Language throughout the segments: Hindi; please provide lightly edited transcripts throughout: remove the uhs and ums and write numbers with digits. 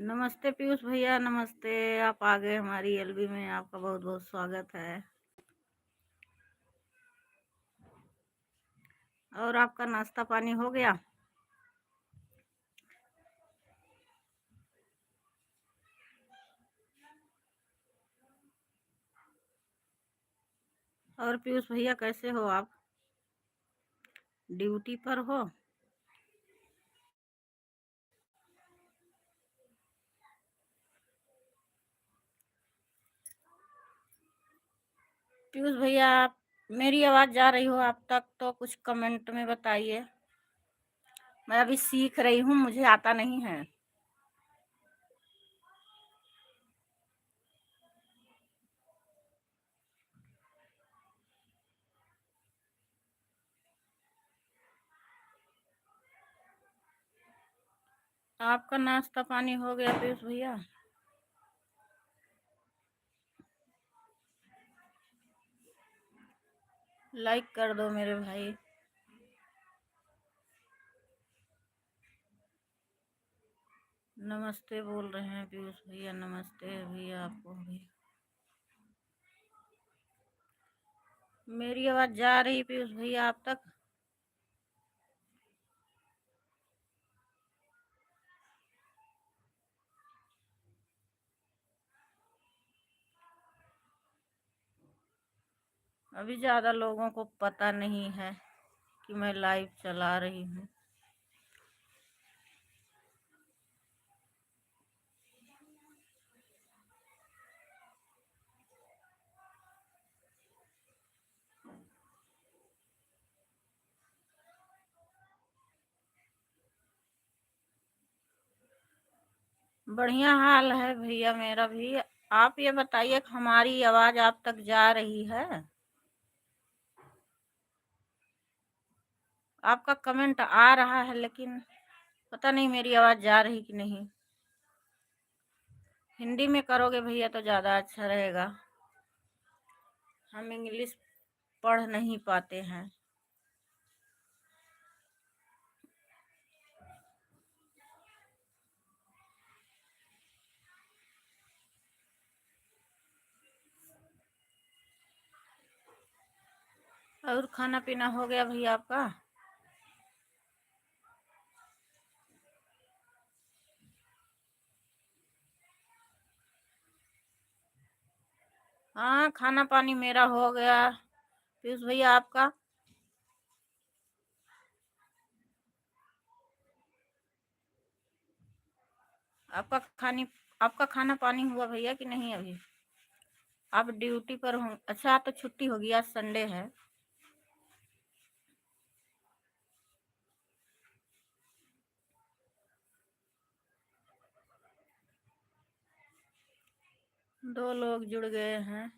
नमस्ते पीयूष भैया, नमस्ते। आप आ गए हमारी एलबी में, आपका बहुत बहुत स्वागत है। और आपका नाश्ता पानी हो गया? और पीयूष भैया कैसे हो आप? ड्यूटी पर हो? पीयूष भैया, आप मेरी आवाज़ जा रही हो आप तक तो कुछ कमेंट में बताइए। मैं अभी सीख रही हूँ, मुझे आता नहीं है। आपका नाश्ता पानी हो गया पीयूष भैया? लाइक कर दो मेरे भाई। नमस्ते बोल रहे हैं पीयूष भैया, नमस्ते भैया आपको भी। मेरी आवाज़ जा रही पीयूष भैया आप तक? अभी ज़्यादा लोगों को पता नहीं है कि मैं लाइव चला रही हूँ। बढ़िया हाल है भैया मेरा भी। आप ये बताइए कि हमारी आवाज़ आप तक जा रही है? आपका कमेंट आ रहा है लेकिन पता नहीं मेरी आवाज़ जा रही कि नहीं। हिंदी में करोगे भैया तो ज़्यादा अच्छा रहेगा, हम इंग्लिश पढ़ नहीं पाते हैं। और खाना पीना हो गया भैया आपका? हाँ, खाना पानी मेरा हो गया। पीयूष भैया आपका? आपका खानी आपका खाना पानी हुआ भैया कि नहीं अभी? आप ड्यूटी पर हो? अच्छा, तो छुट्टी होगी, आज संडे है। दो लोग जुड़ गए हैं।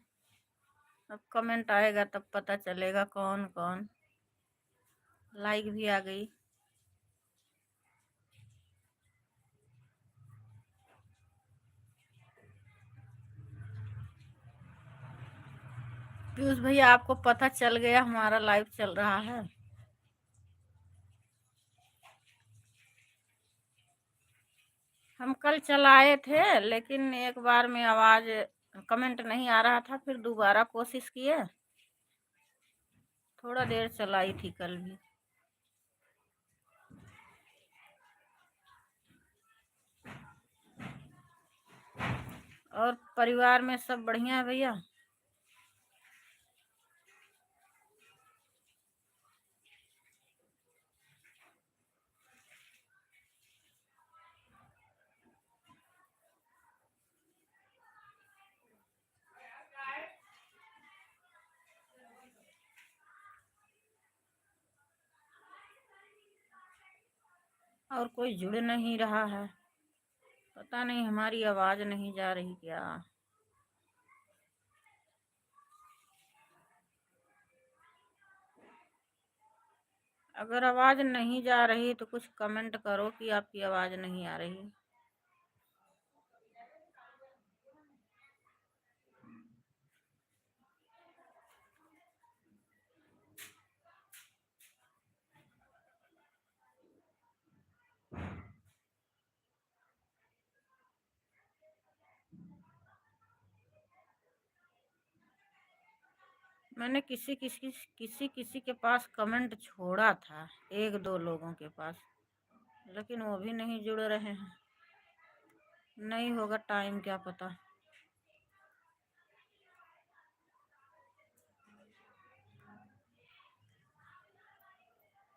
अब कमेंट आएगा तब पता चलेगा कौन कौन। लाइक भी आ गई। पीयूष भैया आपको पता चल गया हमारा लाइव चल रहा है? हम कल चलाए थे लेकिन एक बार में आवाज़ कमेंट नहीं आ रहा था, फिर दोबारा कोशिश किए। थोड़ा देर चलाई थी कल भी। और परिवार में सब बढ़िया है भैया? और कोई जुड़ नहीं रहा है, पता नहीं हमारी आवाज़ नहीं जा रही क्या? अगर आवाज़ नहीं जा रही तो कुछ कमेंट करो कि आपकी आवाज़ नहीं आ रही। मैंने किसी किसी के पास कमेंट छोड़ा था, एक दो लोगों के पास, लेकिन वो भी नहीं जुड़ रहे हैं। नहीं होगा टाइम, क्या पता।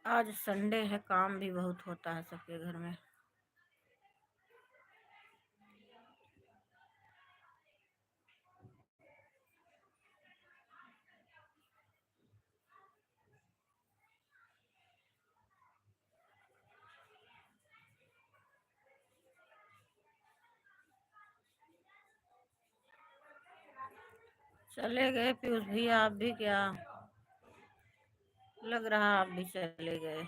आज संडे है, काम भी बहुत होता है सबके घर में। चले गए पीयूष भैया, आप भी क्या लग रहा, आप भी चले गए।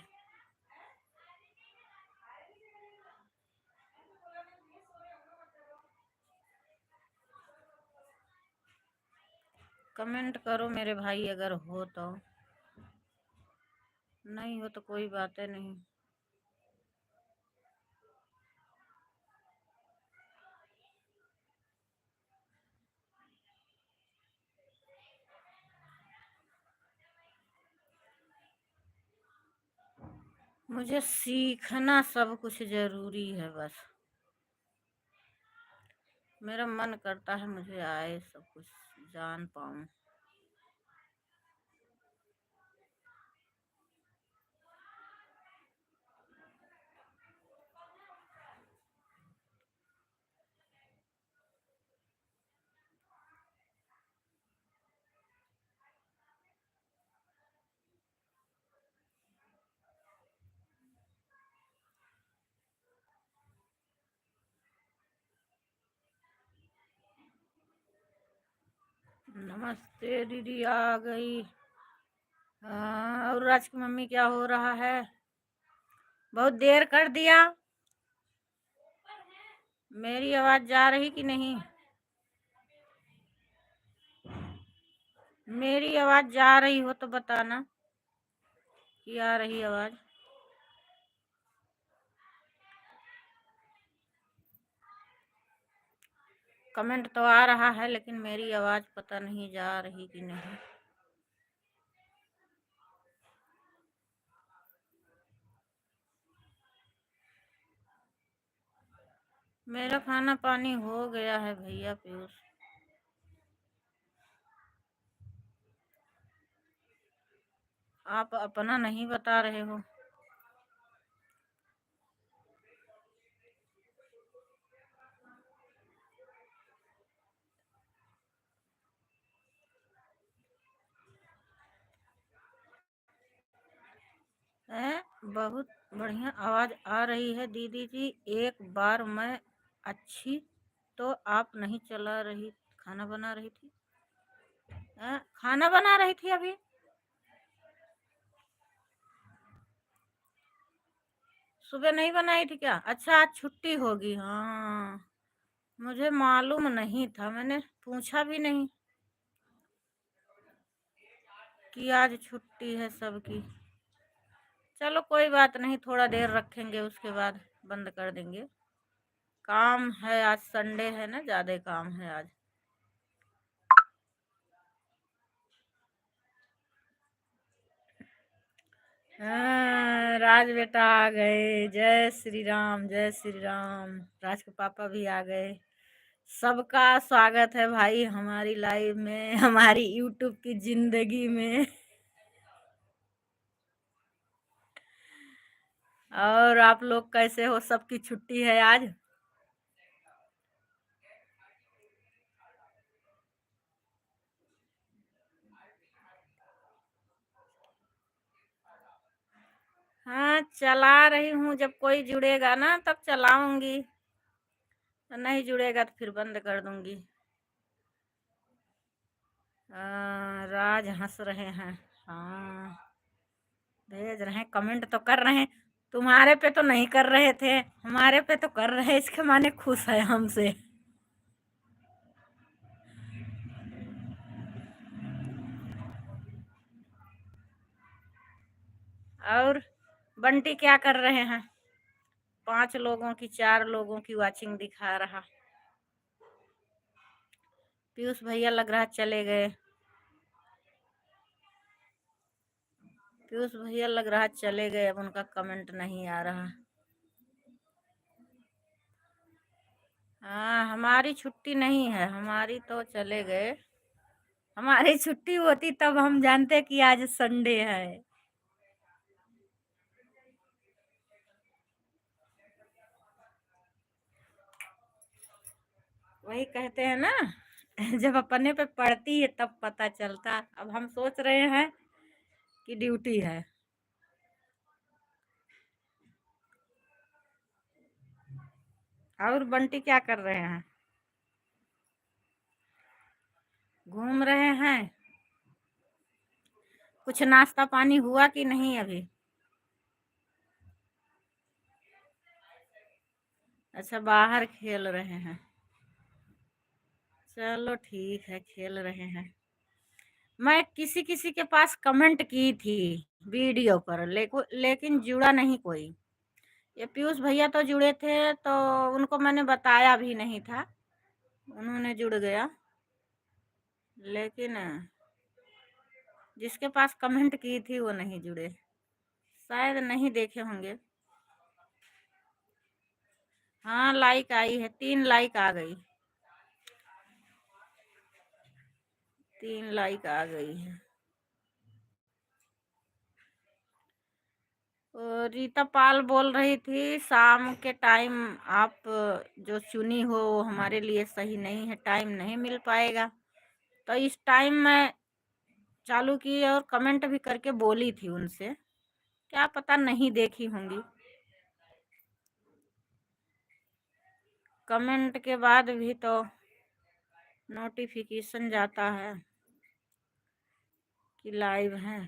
कमेंट करो मेरे भाई, अगर हो तो। नहीं हो तो कोई बात नहीं। मुझे सीखना सब कुछ जरूरी है, बस मेरा मन करता है मुझे आए सब कुछ, जान पाऊं। नमस्ते दीदी, आ गई। हाँ, और राज की मम्मी क्या हो रहा है? बहुत देर कर दिया। मेरी आवाज जा रही कि नहीं? मेरी आवाज जा रही हो तो बताना कि आ रही आवाज। कमेंट तो आ रहा है, लेकिन मेरी आवाज पता नहीं जा रही कि नहीं। मेरा खाना पानी हो गया है भैया पीयूष। आप अपना नहीं बता रहे हो। है, बहुत बढ़िया आवाज आ रही है दीदी जी। एक बार मैं अच्छी तो आप नहीं चला रही, खाना बना रही थी। खाना बना रही थी अभी। सुबह नहीं बनाई थी क्या? अच्छा, आज छुट्टी होगी। हाँ, मुझे मालूम नहीं था, मैंने पूछा भी नहीं कि आज छुट्टी है सबकी। चलो कोई बात नहीं, थोड़ा देर रखेंगे, उसके बाद बंद कर देंगे। काम है, आज संडे है ना, ज्यादा काम है आज। हाँ, राज बेटा आ गए। जय श्री राम, जय श्री राम। राज के पापा भी आ गए। सबका स्वागत है भाई हमारी लाइव में, हमारी यूट्यूब की जिंदगी में। और आप लोग कैसे हो? सबकी छुट्टी है आज। हाँ, चला रही हूँ, जब कोई जुड़ेगा ना तब चलाऊंगी, तो नहीं जुड़ेगा तो फिर बंद कर दूंगी। राज हंस रहे हैं। हाँ, भेज रहे हैं, कमेंट तो कर रहे हैं। तुम्हारे पे तो नहीं कर रहे थे, हमारे पे तो कर रहे हैं, इसके माने खुश है हमसे। और बंटी क्या कर रहे हैं? 5 लोगों की, 4 लोगों की वाचिंग दिखा रहा। पीयूष भैया लग रहा चले गए। पीयूष भैया लग रहा चले गए, अब उनका कमेंट नहीं आ रहा। हाँ, हमारी छुट्टी नहीं है, हमारी तो चले गए। हमारी छुट्टी होती तब हम जानते कि आज संडे है। वही कहते हैं ना, जब अपने पे पड़ती है तब पता चलता। अब हम सोच रहे हैं कि ड्यूटी है। और बंटी क्या कर रहे हैं? घूम रहे हैं। कुछ नाश्ता पानी हुआ कि नहीं अभी? अच्छा, बाहर खेल रहे हैं। चलो ठीक है, खेल रहे हैं। मैं किसी किसी के पास कमेंट की थी वीडियो पर, लेकिन जुड़ा नहीं कोई। ये पीयूष भैया तो जुड़े थे, तो उनको मैंने बताया भी नहीं था, उन्होंने जुड़ गया। लेकिन जिसके पास कमेंट की थी वो नहीं जुड़े, शायद नहीं देखे होंगे। हाँ, लाइक आई है, 3 लाइक आ गई। 3 लाइक आ गई है। रीता पाल बोल रही थी शाम के टाइम आप जो चुनी हो वो हमारे लिए सही नहीं है, टाइम नहीं मिल पाएगा। तो इस टाइम मैं चालू की और कमेंट भी करके बोली थी उनसे, क्या पता नहीं देखी होंगी। कमेंट के बाद भी तो नोटिफिकेशन जाता है कि लाइव है।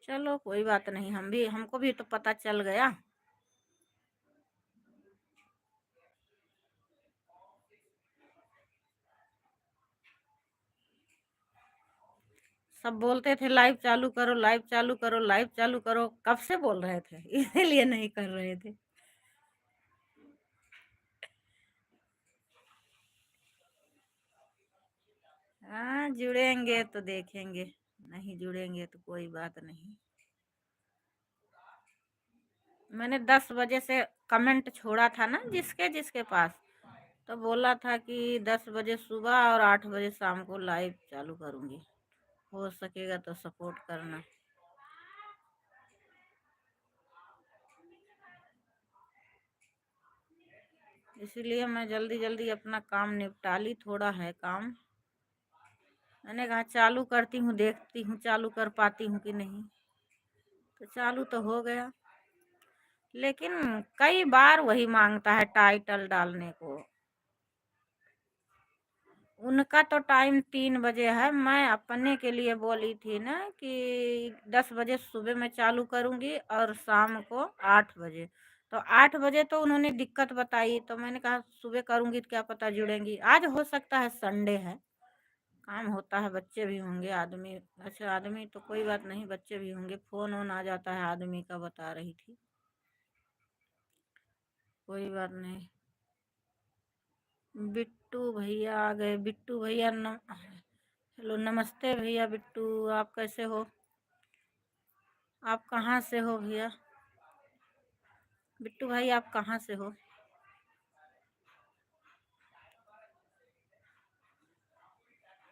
चलो कोई बात नहीं, हमको भी तो पता चल गया। सब बोलते थे लाइव चालू करो, लाइव चालू करो, लाइव चालू करो, कब से बोल रहे थे, इसीलिए नहीं कर रहे थे। हाँ, जुड़ेंगे तो देखेंगे, नहीं जुड़ेंगे तो कोई बात नहीं। मैंने 10 बजे से कमेंट छोड़ा था ना जिसके जिसके पास, तो बोला था कि 10 बजे सुबह और 8 बजे शाम को लाइव चालू करूंगी, हो सकेगा तो सपोर्ट करना। इसीलिए मैं जल्दी जल्दी अपना काम निपटा ली, थोड़ा है काम। मैंने कहा चालू करती हूँ, देखती हूँ चालू कर पाती हूँ कि नहीं। तो चालू तो हो गया, लेकिन कई बार वही मांगता है टाइटल डालने को। उनका तो टाइम 3 बजे है, मैं अपने के लिए बोली थी ना कि 10 बजे सुबह मैं चालू करूंगी और शाम को 8 बजे। तो 8 बजे तो उन्होंने दिक्कत बताई, तो मैंने कहा सुबह करूंगी तो क्या पता जुड़ेंगी। आज हो सकता है, संडे है, काम होता है, बच्चे भी होंगे, आदमी। अच्छा, आदमी तो कोई बात नहीं, बच्चे भी होंगे, फोन वोन आ जाता है आदमी का, बता रही थी। कोई बात नहीं। बिट्टू भैया आ गए। बिट्टू भैया हेलो, नमस्ते भैया बिट्टू, आप कैसे हो? आप कहाँ से हो भैया? बिट्टू भाई आप कहाँ से हो?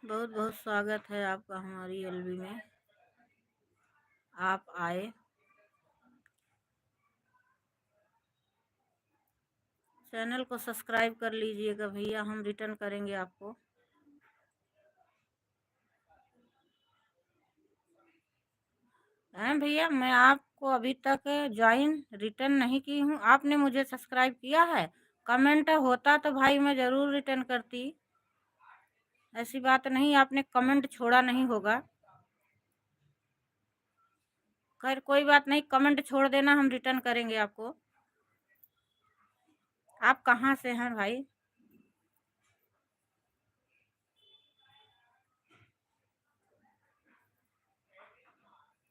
बहुत बहुत स्वागत है आपका हमारी एलबी में, आप आए। चैनल को सब्सक्राइब कर लीजिएगा भैया, हम रिटर्न करेंगे आपको। हैं भैया, मैं आपको अभी तक ज्वाइन रिटर्न नहीं की हूँ, आपने मुझे सब्सक्राइब किया है। कमेंट होता तो भाई मैं ज़रूर रिटर्न करती, ऐसी बात नहीं, आपने कमेंट छोड़ा नहीं होगा। खैर कोई बात नहीं, कमेंट छोड़ देना, हम रिटर्न करेंगे आपको। आप कहाँ से हैं भाई?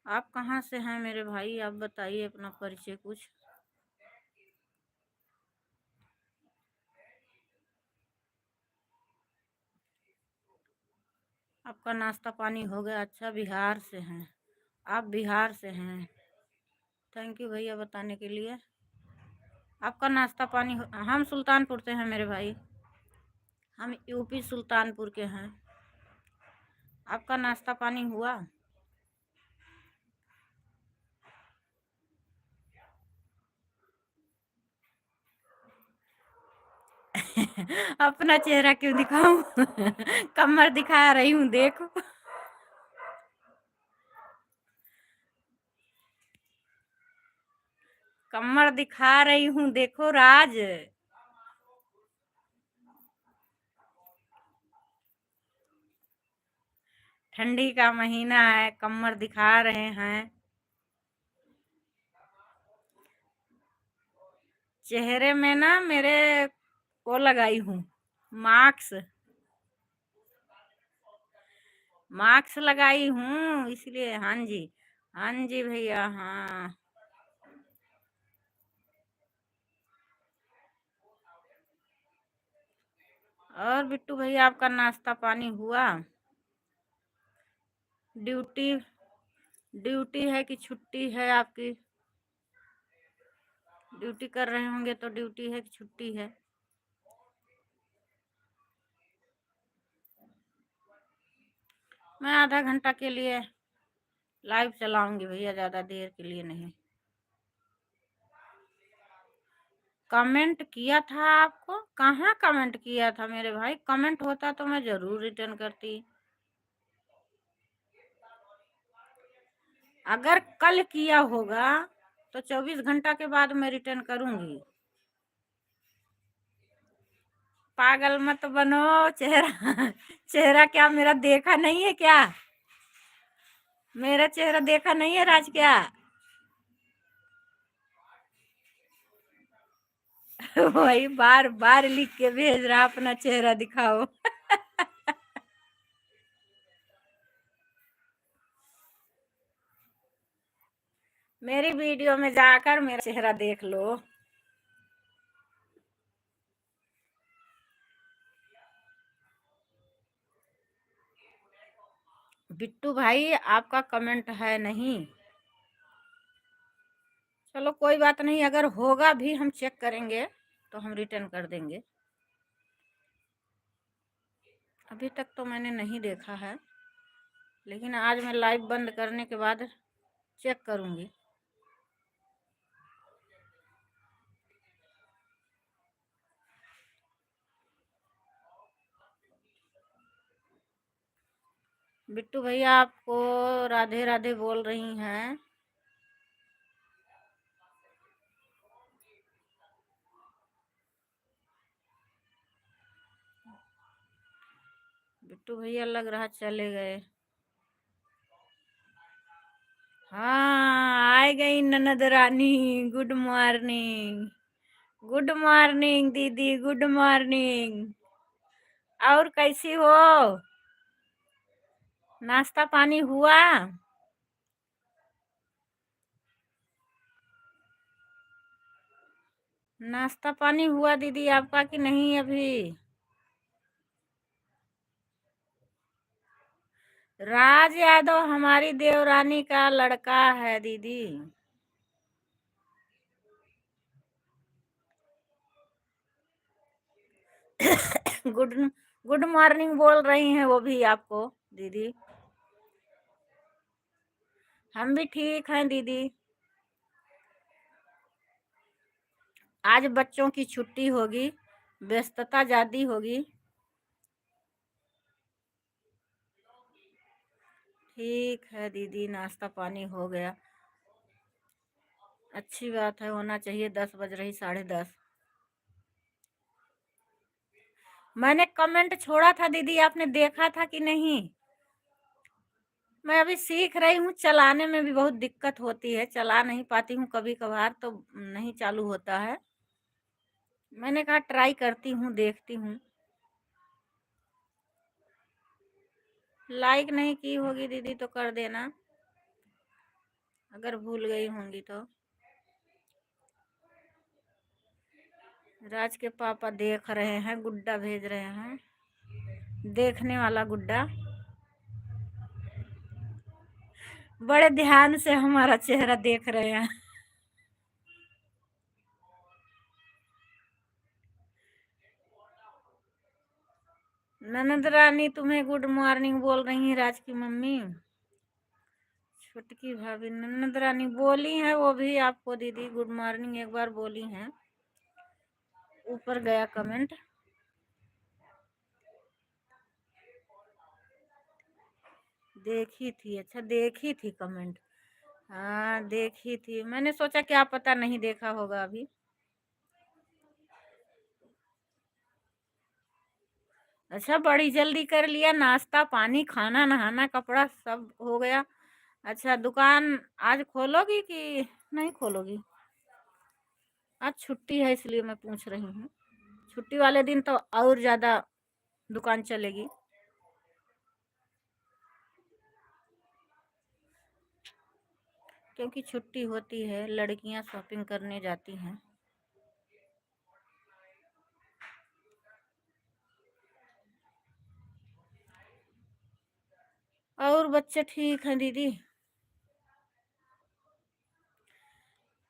आप कहाँ से हैं मेरे भाई, आप बताइए अपना परिचय कुछ। आपका नाश्ता पानी हो गया? अच्छा, बिहार से हैं आप? बिहार से हैं, थैंक यू भैया बताने के लिए। आपका नाश्ता पानी हम सुल्तानपुर से हैं मेरे भाई, हम यूपी सुल्तानपुर के हैं। आपका नाश्ता पानी हुआ? अपना चेहरा क्यों दिखाऊं? कमर दिखा रही हूँ, देखो। कमर दिखा रही हूँ, देखो राज। ठंडी का महीना है, कमर दिखा रहे हैं। चेहरे में ना मेरे वो लगाई हूँ, मास्क। मास्क लगाई हूँ इसलिए। हाँ जी, हाँ जी भैया, हाँ। और बिट्टू भैया, आपका नाश्ता पानी हुआ? ड्यूटी ड्यूटी है कि छुट्टी है आपकी? ड्यूटी कर रहे होंगे तो ड्यूटी है कि छुट्टी है? मैं आधा घंटा के लिए लाइव चलाऊंगी भैया, ज़्यादा देर के लिए नहीं। कमेंट किया था आपको? कहाँ कमेंट किया था मेरे भाई? कमेंट होता तो मैं ज़रूर रिटर्न करती। अगर कल किया होगा तो 24 घंटा के बाद मैं रिटर्न करूंगी। पागल मत बनो। चेहरा चेहरा क्या मेरा देखा नहीं है क्या? मेरा चेहरा देखा नहीं है राज क्या? वही बार बार लिख के भेज रहा, अपना चेहरा दिखाओ। मेरी वीडियो में जाकर मेरा चेहरा देख लो। बिट्टू भाई, आपका कमेंट है नहीं। चलो कोई बात नहीं, अगर होगा भी हम चेक करेंगे तो हम रिटर्न कर देंगे। अभी तक तो मैंने नहीं देखा है, लेकिन आज मैं लाइव बंद करने के बाद चेक करूंगी। बिट्टू भैया आपको राधे राधे बोल रही हैं। बिट्टू भैया लग रहा चले गए। हाँ, आ गई ननद रानी। Good morning. गुड मॉर्निंग दीदी, गुड मॉर्निंग। और कैसी हो? नाश्ता पानी हुआ? नाश्ता पानी हुआ दीदी आपका कि नहीं अभी? राज यादव हमारी देवरानी का लड़का है दीदी। गुड गुड मॉर्निंग बोल रही हैं वो भी आपको दीदी। हम भी ठीक हैं दीदी। आज बच्चों की छुट्टी होगी, व्यस्तता ज़्यादा होगी। ठीक है दीदी, नाश्ता पानी हो गया। अच्छी बात है, होना चाहिए। 10 बज रही, 10:30। मैंने कमेंट छोड़ा था दीदी, आपने देखा था कि नहीं? मैं अभी सीख रही हूँ, चलाने में भी बहुत दिक्कत होती है, चला नहीं पाती हूँ, कभी कभार तो नहीं चालू होता है। मैंने कहा ट्राई करती हूँ, देखती हूँ। लाइक नहीं की होगी दीदी तो कर देना, अगर भूल गई होंगी तो। राज के पापा देख रहे हैं, गुड्डा भेज रहे हैं, देखने वाला गुड्डा। बड़े ध्यान से हमारा चेहरा देख रहे हैं। ननद रानी तुम्हें गुड मॉर्निंग बोल रही है, राज की मम्मी। छोटकी भाभी ननद रानी बोली है, वो भी आपको दीदी गुड मॉर्निंग एक बार बोली हैं। ऊपर गया कमेंट। देखी थी, अच्छा देखी थी कमेंट। हाँ देखी थी, मैंने सोचा क्या पता नहीं देखा होगा अभी। अच्छा बड़ी जल्दी कर लिया, नाश्ता पानी खाना नहाना कपड़ा सब हो गया। अच्छा दुकान आज खोलोगी कि नहीं खोलोगी? आज छुट्टी है इसलिए मैं पूछ रही हूँ। छुट्टी वाले दिन तो और ज्यादा दुकान चलेगी। क्योंकि छुट्टी होती है, लड़कियां शॉपिंग करने जाती हैं। और बच्चे ठीक हैं दीदी।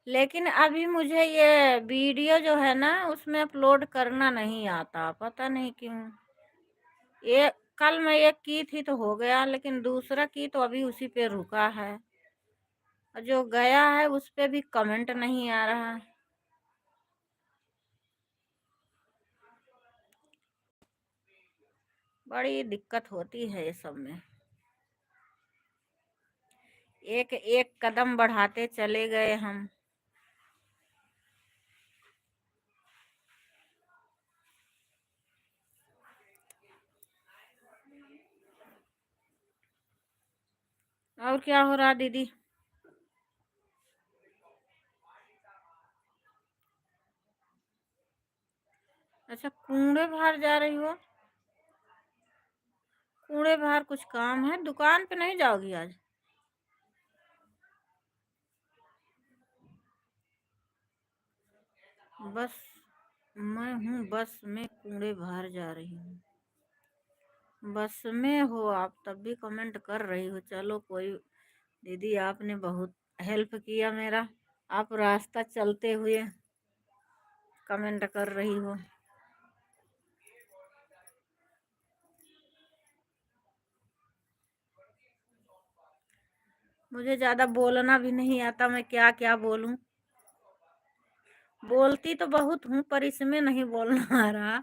लेकिन अभी मुझे ये वीडियो जो है ना उसमें अपलोड करना नहीं आता, पता नहीं क्यों। ये कल मैं एक की थी तो हो गया, लेकिन दूसरा की तो अभी उसी पे रुका है। और जो गया है उस पे भी कमेंट नहीं आ रहा। बड़ी दिक्कत होती है ये सब में। एक एक कदम बढ़ाते चले गए हम। और क्या हो रहा दीदी? अच्छा कूड़े बाहर जा रही हो? कूड़े बाहर कुछ काम है? दुकान पे नहीं जाओगी आज? बस मैं हूँ बस में, कूड़े बाहर जा रही हूँ। बस में हो आप तब भी कमेंट कर रही हो, चलो कोई। दीदी आपने बहुत हेल्प किया मेरा। आप रास्ता चलते हुए कमेंट कर रही हो। मुझे ज्यादा बोलना भी नहीं आता, मैं क्या क्या बोलूं। बोलती तो बहुत हूँ पर इसमें नहीं बोलना आ रहा।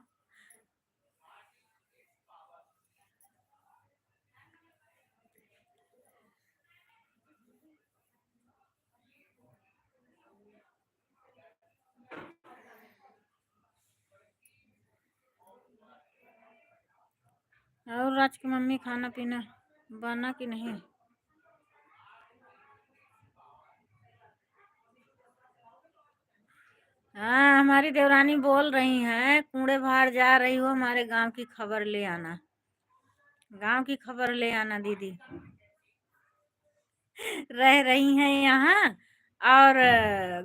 और राज की मम्मी खाना पीना बना कि नहीं? हाँ हमारी देवरानी बोल रही हैं कूड़े बाहर जा रही हो, हमारे गांव की खबर ले आना। गांव की खबर ले आना दीदी। रह रही हैं यहाँ और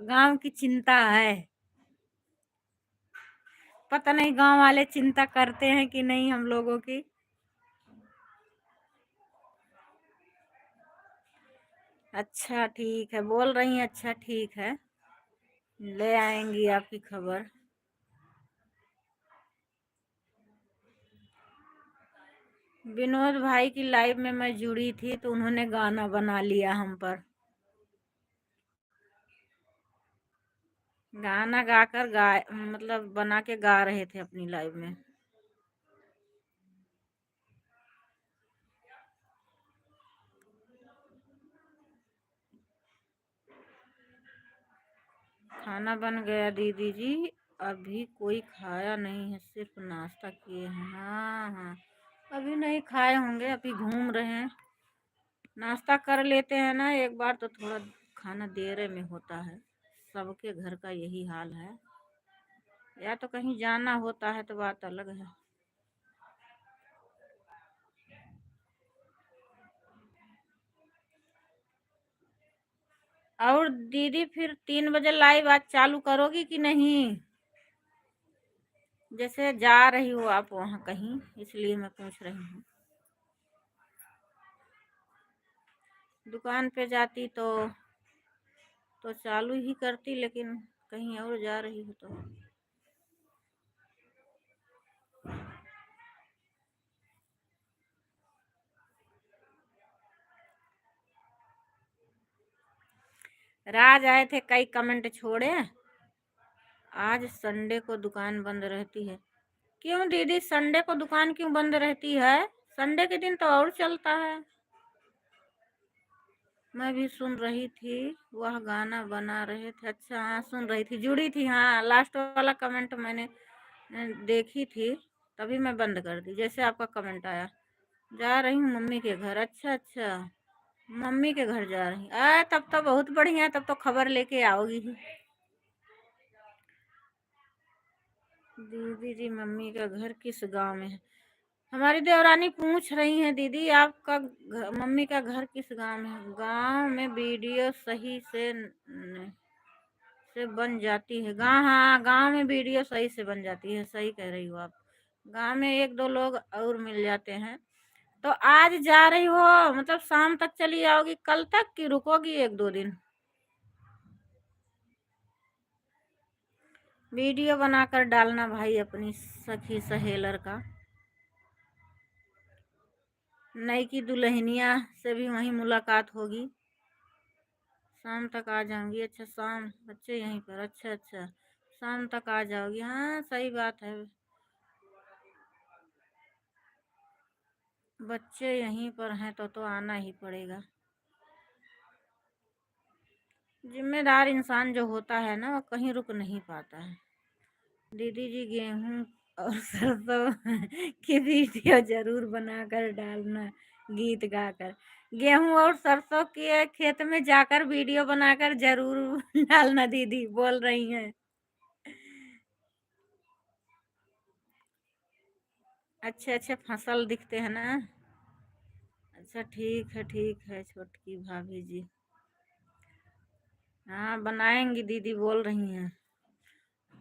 गांव की चिंता है। पता नहीं गांव वाले चिंता करते हैं कि नहीं हम लोगों की। अच्छा ठीक है, बोल रही हैं अच्छा ठीक है। ले आएंगी आपकी खबर। विनोद भाई की लाइव में मैं जुड़ी थी तो उन्होंने गाना बना लिया हम पर। गाना गाकर गा मतलब बना के गा रहे थे अपनी लाइव में। खाना बन गया दीदी जी। अभी कोई खाया नहीं है, सिर्फ नाश्ता किए हैं। हाँ हाँ अभी नहीं खाए होंगे, अभी घूम रहे हैं। नाश्ता कर लेते हैं ना एक बार तो थोड़ा खाना देर में होता है। सबके घर का यही हाल है। या तो कहीं जाना होता है तो बात अलग है। और दीदी फिर 3 बजे लाइव आज चालू करोगी कि नहीं? जैसे जा रही हो आप वहाँ कहीं, इसलिए मैं पूछ रही हूँ। दुकान पे जाती तो चालू ही करती, लेकिन कहीं और जा रही हो तो। राज आए थे, कई कमेंट छोड़े। आज संडे को दुकान बंद रहती है। क्यों दीदी, संडे को दुकान क्यों बंद रहती है? संडे के दिन तो और चलता है। मैं भी सुन रही थी, वह गाना बना रहे थे। अच्छा हाँ, सुन रही थी, जुड़ी थी। हाँ, लास्ट वाला कमेंट मैंने देखी थी, तभी मैं बंद कर दी जैसे आपका कमेंट आया। जा रही हूँ मम्मी के घर। अच्छा अच्छा, मम्मी के घर जा रही। तब तो बहुत बढ़िया, तब तो खबर लेके आओगी ही। दीदी जी, मम्मी का घर किस गांव में है? हमारी देवरानी पूछ रही है, दीदी आपका मम्मी का घर किस गांव में है? गांव में वीडियो सही से बन जाती है। गांव, हाँ, गांव में वीडियो सही से बन जाती है, सही कह रही हो आप। गांव में एक दो लोग और मिल जाते हैं। तो आज जा रही हो, मतलब शाम तक चली आओगी? कल तक की रुकोगी एक दो दिन? वीडियो बनाकर डालना भाई अपनी सखी सहेलर का। नई की दुल्हनिया से भी वहीं मुलाकात होगी। शाम तक आ जाऊंगी। अच्छा, शाम बच्चे यहीं पर? अच्छा अच्छा, शाम तक आ जाओगी। हाँ सही बात है, बच्चे यहीं पर हैं तो आना ही पड़ेगा। जिम्मेदार इंसान जो होता है ना, वो कहीं रुक नहीं पाता है। दीदी जी, गेहूं और सरसों की वीडियो जरूर बनाकर डालना, गीत गाकर। गेहूं और सरसों के खेत में जाकर वीडियो बनाकर जरूर डालना, दीदी बोल रही हैं। अच्छे अच्छे फसल दिखते हैं ना। अच्छा ठीक है छोटकी भाभी जी। हाँ बनाएंगी, दीदी बोल रही हैं।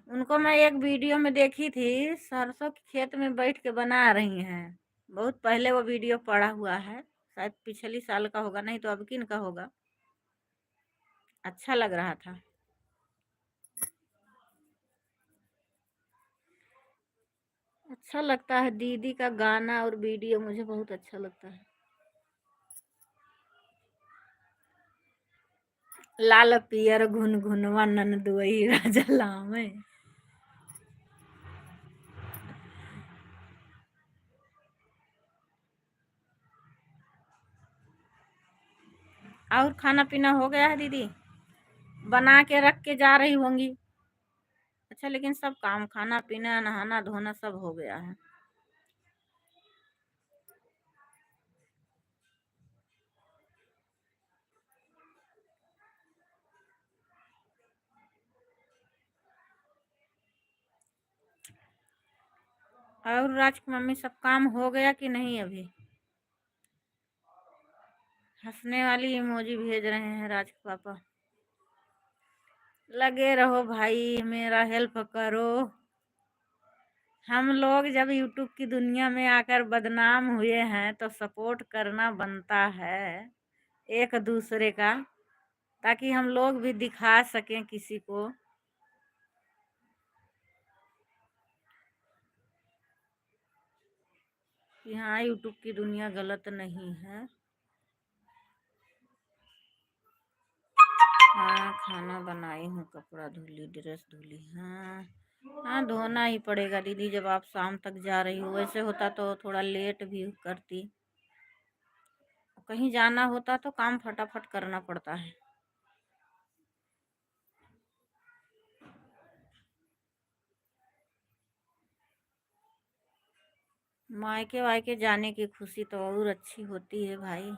उनको मैं एक वीडियो में देखी थी, सरसों के खेत में बैठ के बना रही हैं। बहुत पहले वो वीडियो पड़ा हुआ है, शायद पिछली साल का होगा, नहीं तो अब किन का होगा। अच्छा लग रहा था। अच्छा लगता है दीदी का गाना और वीडियो, मुझे बहुत अच्छा लगता है। लाल पियर घुन घुनवा ननदुई राजा लामे। और खाना पीना हो गया है दीदी? बना के रख के जा रही होंगी। अच्छा, लेकिन सब काम, खाना पीना नहाना धोना सब हो गया है? और राज की मम्मी, सब काम हो गया कि नहीं अभी? हंसने वाली इमोजी भेज रहे हैं राज के पापा। लगे रहो भाई, मेरा हेल्प करो। हम लोग जब यूट्यूब की दुनिया में आकर बदनाम हुए हैं तो सपोर्ट करना बनता है एक दूसरे का, ताकि हम लोग भी दिखा सकें किसी को। कि हाँ, यूट्यूब की दुनिया गलत नहीं है। हाँ, खाना बनाई हूँ, कपड़ा धुली, ड्रेस धुली। हाँ हाँ, धोना ही पड़ेगा दीदी, जब आप शाम तक जा रही हो। वैसे होता तो थोड़ा लेट भी करती, कहीं जाना होता तो काम फटाफट करना पड़ता है। मायके वायके जाने की खुशी तो और अच्छी होती है भाई।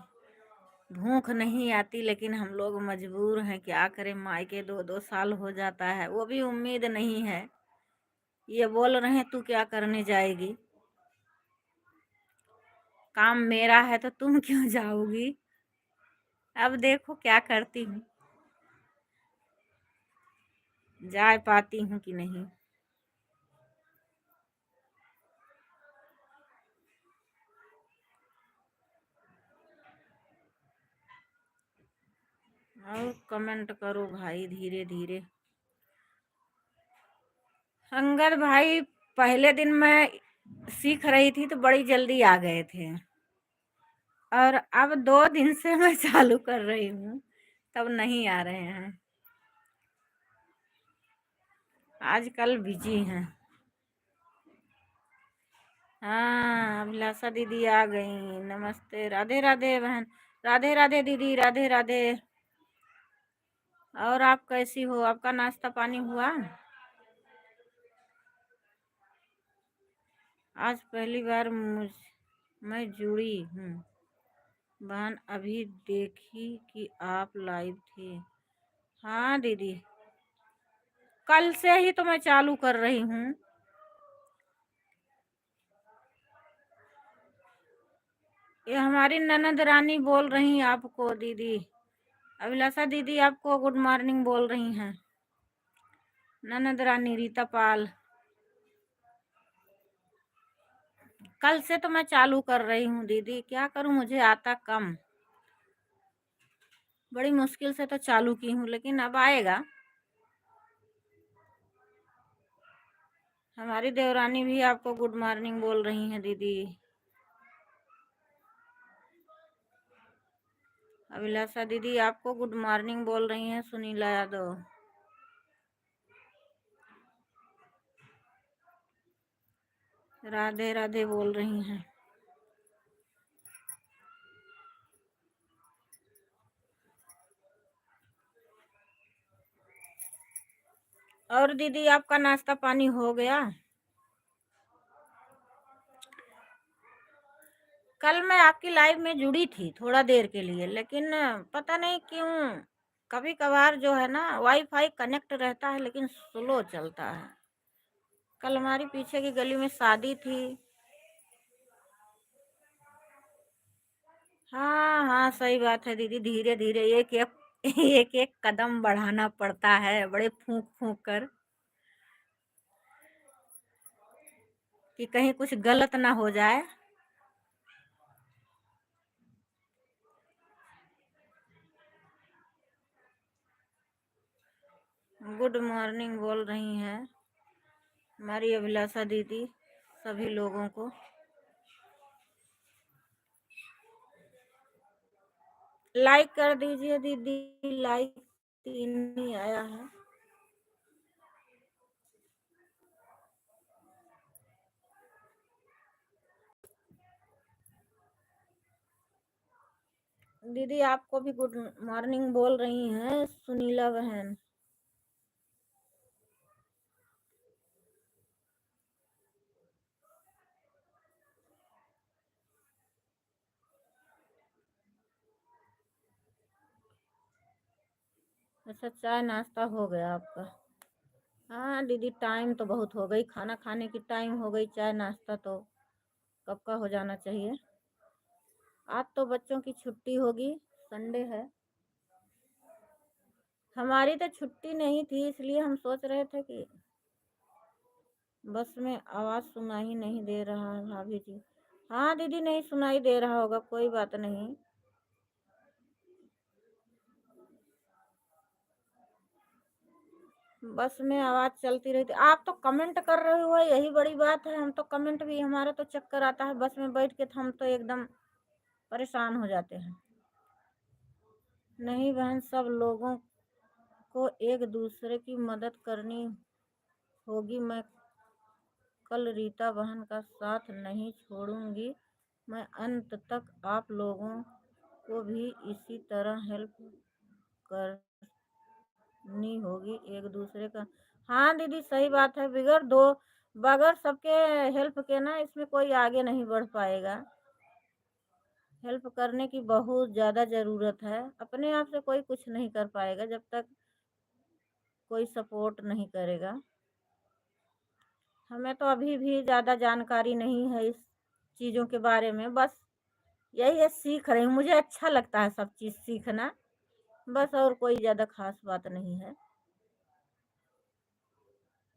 भूख नहीं आती, लेकिन हम लोग मजबूर हैं, क्या करें। मायके 2-2 साल हो जाता है, वो भी उम्मीद नहीं है। ये बोल रहे हैं तू क्या करने जाएगी, काम मेरा है तो तुम क्यों जाओगी। अब देखो क्या करती हूँ, जा पाती हूँ कि नहीं। और कमेंट करो भाई धीरे धीरे। अंगद भाई, पहले दिन मैं सीख रही थी तो बड़ी जल्दी आ गए थे, और अब 2 दिन से मैं चालू कर रही हूँ तब नहीं आ रहे हैं। आजकल बिजी हैं। हाँ, अभिलाषा दीदी आ गई। नमस्ते, राधे राधे बहन। राधे राधे दीदी, राधे राधे। और आप कैसी हो? आपका नाश्ता पानी हुआ? आज पहली बार मैं जुड़ी हूँ बहन, अभी देखी कि आप लाइव थे। हाँ दीदी, कल से ही तो मैं चालू कर रही हूँ। ये हमारी ननद रानी बोल रही आपको दीदी। अभिलाषा दीदी आपको गुड मॉर्निंग बोल रही हैं। ननद रानी रीता पाल। कल से तो मैं चालू कर रही हूँ दीदी, क्या करूँ, मुझे आता कम। बड़ी मुश्किल से तो चालू की हूँ, लेकिन अब आएगा। हमारी देवरानी भी आपको गुड मॉर्निंग बोल रही हैं दीदी। अभिलाषा दीदी आपको गुड मॉर्निंग बोल रही हैं। सुनीला यादव, राधे राधे बोल रही हैं। और दीदी आपका नाश्ता पानी हो गया? कल मैं आपकी लाइव में जुड़ी थी थोड़ा देर के लिए, लेकिन पता नहीं क्यों कभी कभार जो है ना वाईफाई कनेक्ट रहता है लेकिन स्लो चलता है। कल हमारी पीछे की गली में शादी थी। हाँ हाँ, सही बात है दीदी, धीरे धीरे एक एक एक एक कदम बढ़ाना पड़ता है, बड़े फूंक फूंक कर, कि कहीं कुछ गलत ना हो जाए। गुड मॉर्निंग बोल रही हैं हमारी अभिलाषा दीदी सभी लोगों को। लाइक कर दीजिए दीदी, लाइक 3 ही आया है। दीदी आपको भी गुड मॉर्निंग बोल रही हैं सुनीला बहन। अच्छा, चाय नाश्ता हो गया आपका? हाँ दीदी, टाइम तो बहुत हो गई, खाना खाने की टाइम हो गई, चाय नाश्ता तो कब का हो जाना चाहिए। आज तो बच्चों की छुट्टी होगी, संडे है। हमारी तो छुट्टी नहीं थी, इसलिए हम सोच रहे थे कि बस में आवाज़ सुनाई नहीं दे रहा है भाभी जी। हाँ दीदी, नहीं सुनाई दे रहा होगा, कोई बात नहीं। बस में आवाज़ चलती रहती। आप तो कमेंट कर रहे हो, यही बड़ी बात है। हम तो कमेंट भी, हमारा तो चक्कर आता है बस में बैठ के, तो हम तो एकदम परेशान हो जाते हैं। नहीं बहन, सब लोगों को एक दूसरे की मदद करनी होगी। मैं कल रीता बहन का साथ नहीं छोड़ूंगी। मैं अंत तक आप लोगों को भी इसी तरह हेल्प करनी होगी एक दूसरे का। हाँ दीदी, सही बात है। बगैर सबके हेल्प के ना इसमें कोई आगे नहीं बढ़ पाएगा। हेल्प करने की बहुत ज़्यादा ज़रूरत है। अपने आप से कोई कुछ नहीं कर पाएगा जब तक कोई सपोर्ट नहीं करेगा। हमें तो अभी भी ज़्यादा जानकारी नहीं है इस चीज़ों के बारे में, बस यही है, सीख रही हूँ। मुझे अच्छा लगता है सब चीज़ सीखना, बस, और कोई ज़्यादा ख़ास बात नहीं है।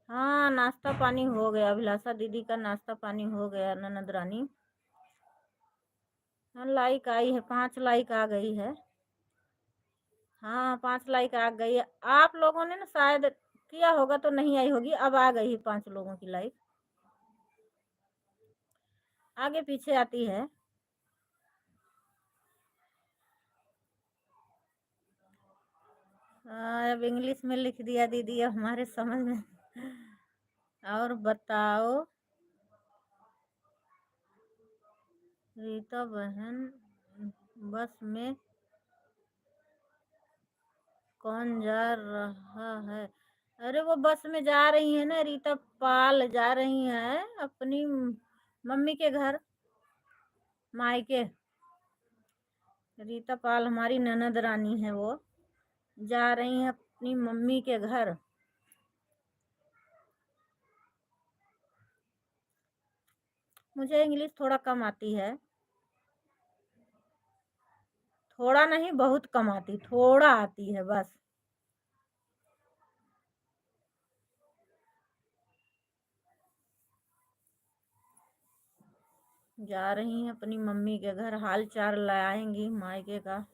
हाँ, नाश्ता पानी हो गया, अभिलाषा दीदी का नाश्ता पानी हो गया। ननद रानी, हाँ लाइक आई है, 5 लाइक आ गई है। हाँ 5 लाइक आ गई है। आप लोगों ने ना शायद किया होगा तो नहीं आई होगी, अब आ गई 5 लोगों की लाइक। आगे पीछे आती है। अब इंग्लिश में लिख दिया दीदी, अब हमारे समझ में। और बताओ रीता बहन, बस में कौन जा रहा है? अरे वो बस में जा रही है ना, रीता पाल जा रही है अपनी मम्मी के घर, मायके। रीता पाल हमारी ननद रानी है, वो जा रही है अपनी मम्मी के घर। मुझे इंग्लिश थोड़ा कम आती है। थोड़ा नहीं, बहुत कम आती, थोड़ा आती है बस। जा रही हैं अपनी मम्मी के घर, हाल चाल लाएंगी मायके का।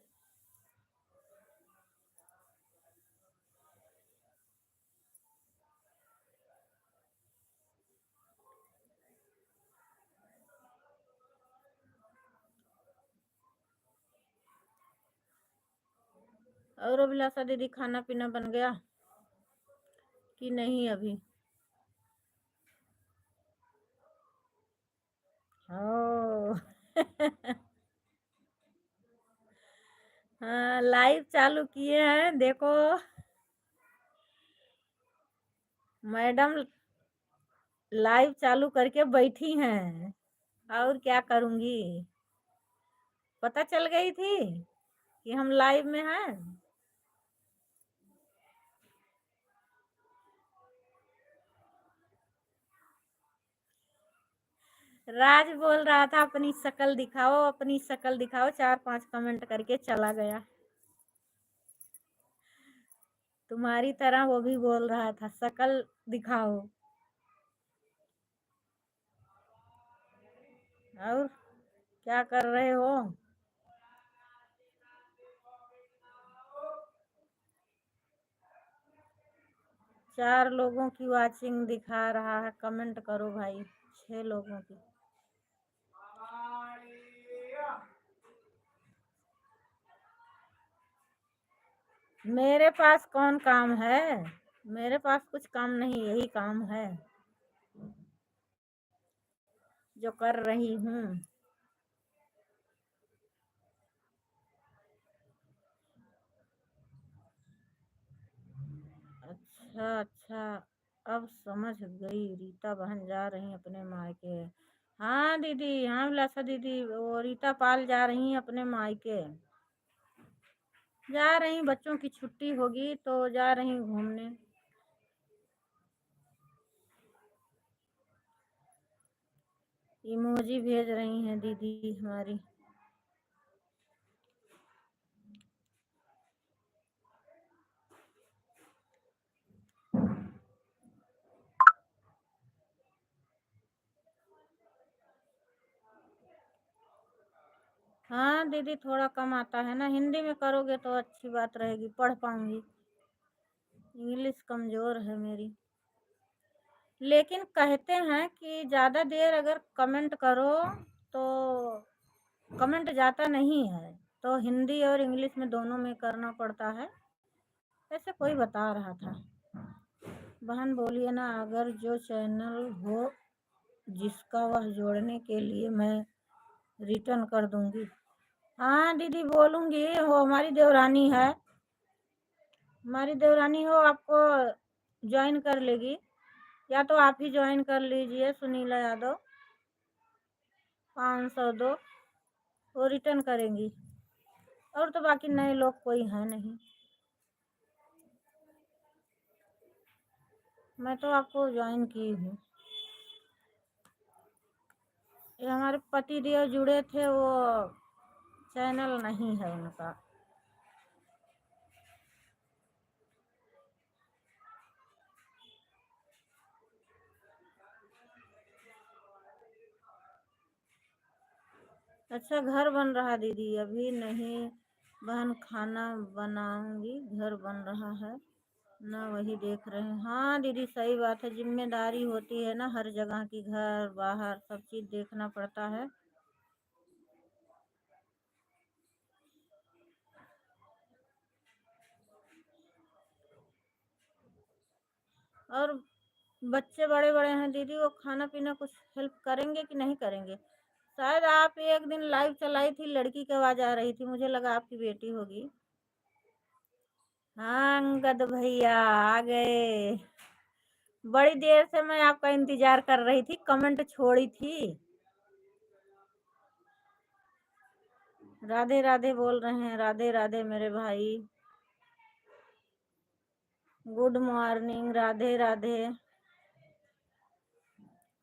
और अभिलाषा दीदी, खाना पीना बन गया कि नहीं अभी? ओ हाँ, लाइव चालू किए हैं देखो। मैडम लाइव चालू करके बैठी हैं, और क्या करूंगी? पता चल गई थी कि हम लाइव में हैं। राज बोल रहा था अपनी शक्ल दिखाओ, अपनी शक्ल दिखाओ, 4-5 कमेंट करके चला गया। तुम्हारी तरह वो भी बोल रहा था शक्ल दिखाओ। और क्या कर रहे हो? 4 लोगों की वाचिंग दिखा रहा है, कमेंट करो भाई। 6 लोगों की। मेरे पास कौन काम है? मेरे पास कुछ काम नहीं, यही काम है जो कर रही हूँ। अच्छा अच्छा, अब समझ गई, रीता बहन जा रही अपने मायके। हाँ दीदी, हाँ विलासा दीदी, वो रीता पाल जा रही हैं अपने मायके। जा रही, बच्चों की छुट्टी होगी तो जा रही घूमने। इमोजी भेज रही हैं दीदी हमारी। हाँ दीदी, थोड़ा कम आता है ना, हिंदी में करोगे तो अच्छी बात रहेगी, पढ़ पाऊंगी। इंग्लिश कमजोर है मेरी। लेकिन कहते हैं कि ज़्यादा देर अगर कमेंट करो तो कमेंट जाता नहीं है, तो हिंदी और इंग्लिश में दोनों में करना पड़ता है, ऐसे कोई बता रहा था। बहन बोलिए ना, अगर जो चैनल हो जिसका, वह जोड़ने के लिए मैं रिटर्न कर दूंगी। हाँ दीदी बोलूंगी, वो हमारी देवरानी है, हमारी देवरानी हो, आपको ज्वाइन कर लेगी, या तो आप ही ज्वाइन कर लीजिए, सुनीला यादव। 500 दो, वो रिटर्न करेंगी। और तो बाकी नए लोग कोई है नहीं। मैं तो आपको ज्वाइन की हूँ। ये हमारे पति देव जुड़े थे, वो चैनल नहीं है उनका। अच्छा, घर बन रहा दीदी? अभी नहीं, बहन खाना बनाऊंगी, घर बन रहा है ना, वही देख रहे हैं। हाँ दीदी सही बात है, जिम्मेदारी होती है ना हर जगह की, घर बाहर सब चीज़ देखना पड़ता है। और बच्चे बड़े बड़े हैं दीदी, वो खाना पीना कुछ हेल्प करेंगे कि नहीं करेंगे? शायद आप एक दिन लाइव चलाई थी, लड़की की आवाज़ आ रही थी, मुझे लगा आपकी बेटी होगी। हाँ अंगद भैया आ गए। बड़ी देर से मैं आपका इंतजार कर रही थी, कमेंट छोड़ी थी। राधे राधे बोल रहे हैं, राधे राधे मेरे भाई। Good morning, Radhe Radhe.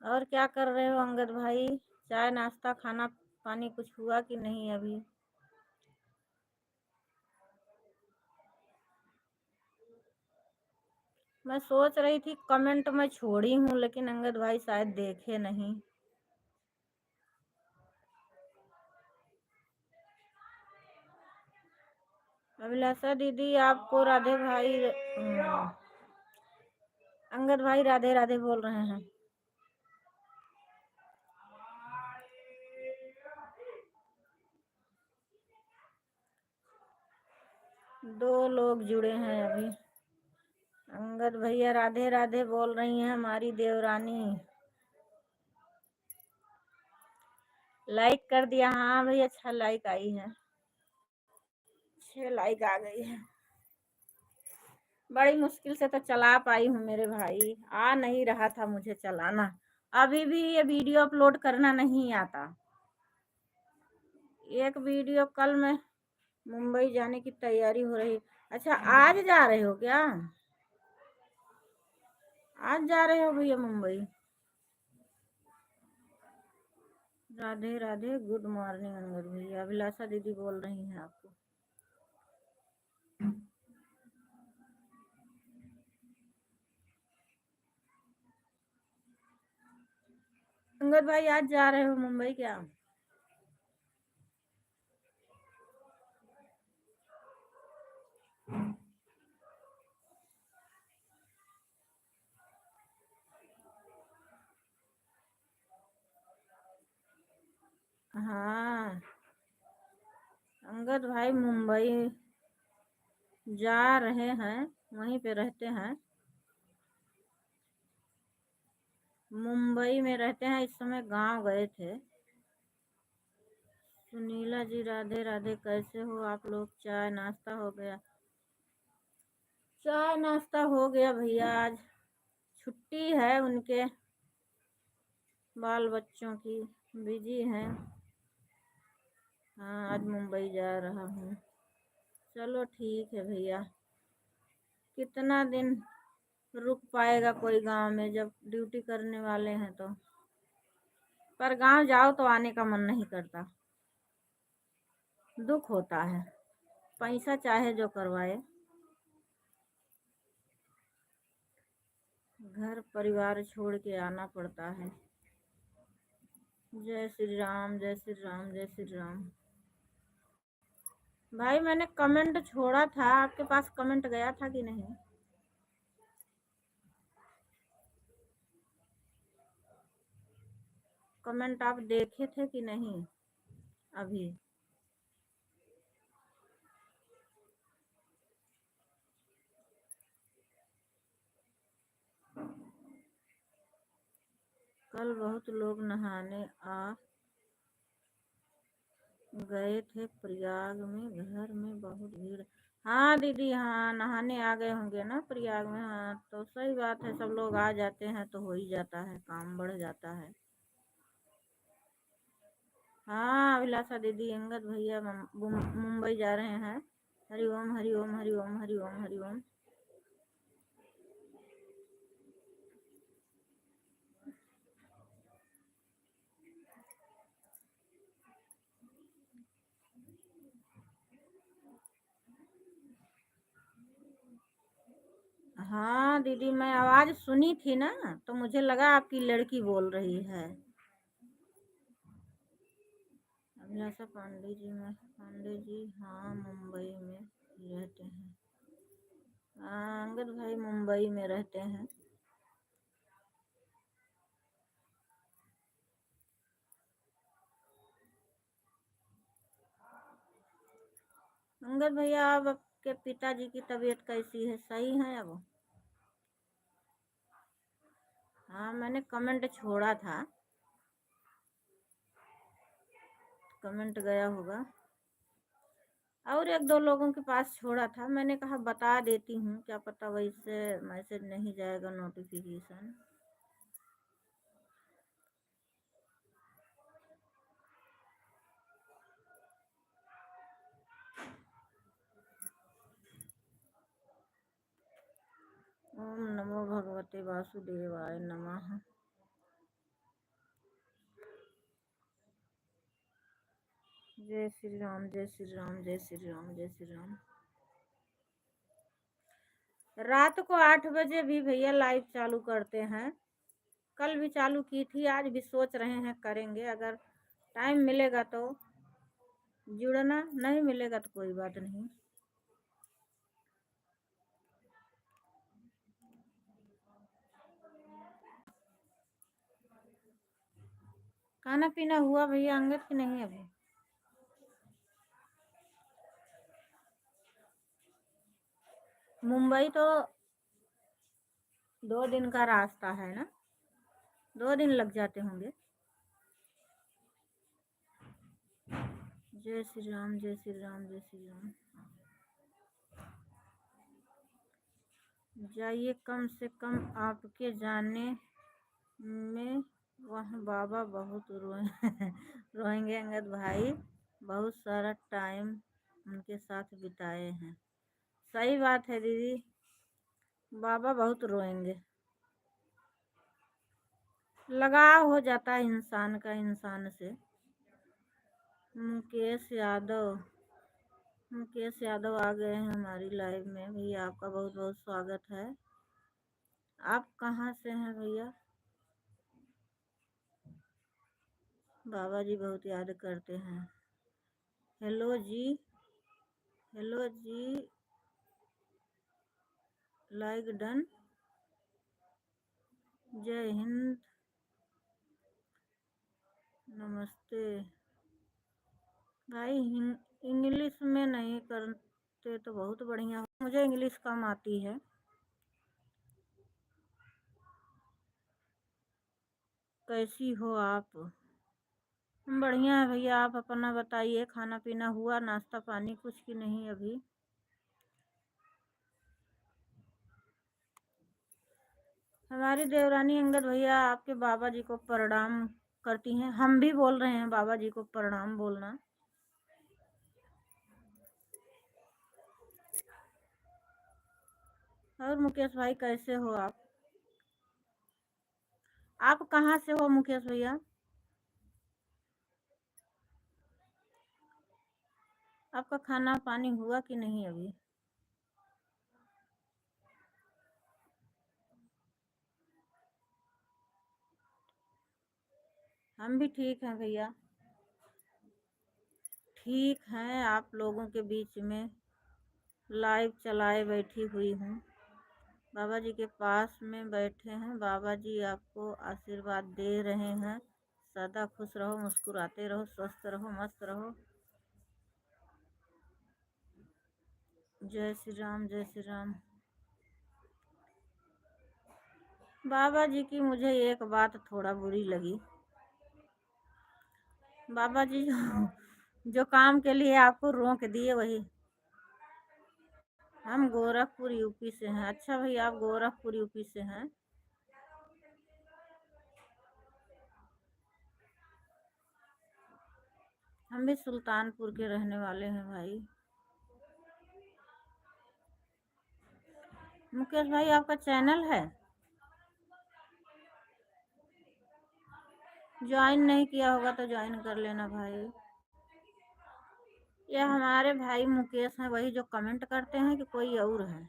और क्या कर रहे हो अंगद भाई? चाय नाश्ता खाना पानी कुछ हुआ कि नहीं अभी? मैं सोच रही थी कमेंट में छोड़ी हूँ, लेकिन अंगद भाई शायद देखे नहीं। अभिलाषा दीदी आपको राधे भाई अंगद भाई राधे राधे बोल रहे हैं। दो लोग जुड़े हैं अभी। अंगद भैया राधे राधे बोल रही हैं हमारी देवरानी। लाइक कर दिया? हाँ भाई अच्छा लाइक आई है, 6 लाइक आ गई है। बड़ी मुश्किल से तो चला पाई हूँ मेरे भाई, आ नहीं रहा था मुझे चलाना। अभी भी ये वीडियो अपलोड करना नहीं आता। एक वीडियो कल मैं मुंबई जाने की तैयारी हो रही। अच्छा आज जा रहे हो क्या? आज जा रहे हो भैया मुंबई? राधे राधे, गुड मॉर्निंग अंगद भैया। अभिलाषा दीदी बोल रही हैं आपको। अंगद भाई आज जा रहे हो मुंबई क्या? हाँ अंगद भाई मुंबई जा रहे हैं, वहीं पे रहते हैं, मुंबई में रहते हैं इस समय, गांव गए थे। सुनीला जी राधे राधे, कैसे हो आप लोग? चाय नाश्ता हो गया? चाय नाश्ता हो गया भैया, आज छुट्टी है उनके, बाल बच्चों की, बिजी हैं। हाँ आज मुंबई जा रहा हूँ। चलो ठीक है भैया, कितना दिन रुक पाएगा कोई गांव में जब ड्यूटी करने वाले हैं तो। पर गांव जाओ तो आने का मन नहीं करता, दुख होता है। पैसा चाहे जो करवाए, घर परिवार छोड़ के आना पड़ता है। जय श्री राम, जय श्री राम, जय श्री राम। भाई मैंने कमेंट छोड़ा था, आपके पास कमेंट गया था कि नहीं? कमेंट आप देखे थे कि नहीं अभी? कल बहुत लोग नहाने आ गए थे प्रयाग में, घर में बहुत भीड़। हाँ दीदी, हाँ नहाने आ गए होंगे ना प्रयाग में। हाँ तो सही बात है, सब लोग आ जाते हैं तो हो ही जाता है, काम बढ़ जाता है। हाँ अभिलाषा दीदी, अंगद भैया मुंबई जा रहे हैं। हरिओम हरिओम हरिओम हरिओम हरिओम। हाँ दीदी, मैं आवाज़ सुनी थी ना, तो मुझे लगा आपकी लड़की बोल रही है। जैसा पांडे जी हाँ मुंबई में रहते हैं। हाँ अंगद भाई मुंबई में रहते हैं। अंगद भैया अब आपके पिताजी की तबीयत कैसी है, सही है अब? हाँ मैंने कमेंट छोड़ा था, कमेंट गया होगा। और एक दो लोगों के पास छोड़ा था, मैंने कहा बता देती हूँ, क्या पता वैसे मैसेज नहीं जाएगा नोटिफिकेशन। ओम नमो भगवते वासुदेवाय नमः। जय श्री राम जय श्री राम जय श्री राम जय श्री राम। रात को 8 बजे भी भैया लाइव चालू करते हैं। कल भी चालू की थी, आज भी सोच रहे हैं करेंगे। अगर टाइम मिलेगा तो जुड़ना, नहीं मिलेगा तो कोई बात नहीं। खाना पीना हुआ भैया अंगद की नहीं अभी? मुंबई तो 2 दिन का रास्ता है ना, 2 दिन लग जाते होंगे। जय श्री राम जय श्री राम जय श्री राम। जाइए, कम से कम आपके जाने में वह बाबा बहुत रोएंगे अंगद भाई, बहुत सारा टाइम उनके साथ बिताए हैं। सही बात है दीदी, बाबा बहुत रोएंगे। लगाव हो जाता है इंसान का इंसान से। मुकेश यादव आ गए हैं हमारी लाइव में। भैया आपका बहुत बहुत स्वागत है। आप कहाँ से हैं भैया? बाबा जी बहुत याद करते हैं। हेलो जी, हेलो जी, लाइक डन। जय हिंद, नमस्ते भाई। इंग्लिश में नहीं करते तो बहुत बढ़िया, मुझे इंग्लिश कम आती है। कैसी हो आप? बढ़िया है भैया, आप अपना बताइए। खाना पीना हुआ, नाश्ता पानी कुछ की नहीं अभी? हमारी देवरानी अंगद भैया आपके बाबा जी को प्रणाम करती हैं। हम भी बोल रहे हैं बाबा जी को प्रणाम बोलना। और मुकेश भाई कैसे हो आप? आप कहाँ से हो मुकेश भैया? आपका खाना पानी हुआ कि नहीं अभी? हम भी ठीक हैं भैया, ठीक हैं। आप लोगों के बीच में लाइव चलाए बैठी हुई हूँ। बाबा जी के पास में बैठे हैं। बाबा जी आपको आशीर्वाद दे रहे हैं। सदा खुश रहो, मुस्कुराते रहो, स्वस्थ रहो, मस्त रहो। जय श्री राम जय श्री राम। बाबा जी की मुझे एक बात थोड़ा बुरी लगी। बाबा जी जो काम के लिए आपको रोक दिए वही। हम गोरखपुर यूपी से हैं। अच्छा भैया, आप गोरखपुर यूपी से हैं? हम भी सुल्तानपुर के रहने वाले हैं भाई। मुकेश भाई आपका चैनल है? ज्वाइन नहीं किया होगा तो ज्वाइन कर लेना भाई। ये हमारे भाई मुकेश हैं, वही जो कमेंट करते हैं कि कोई और है?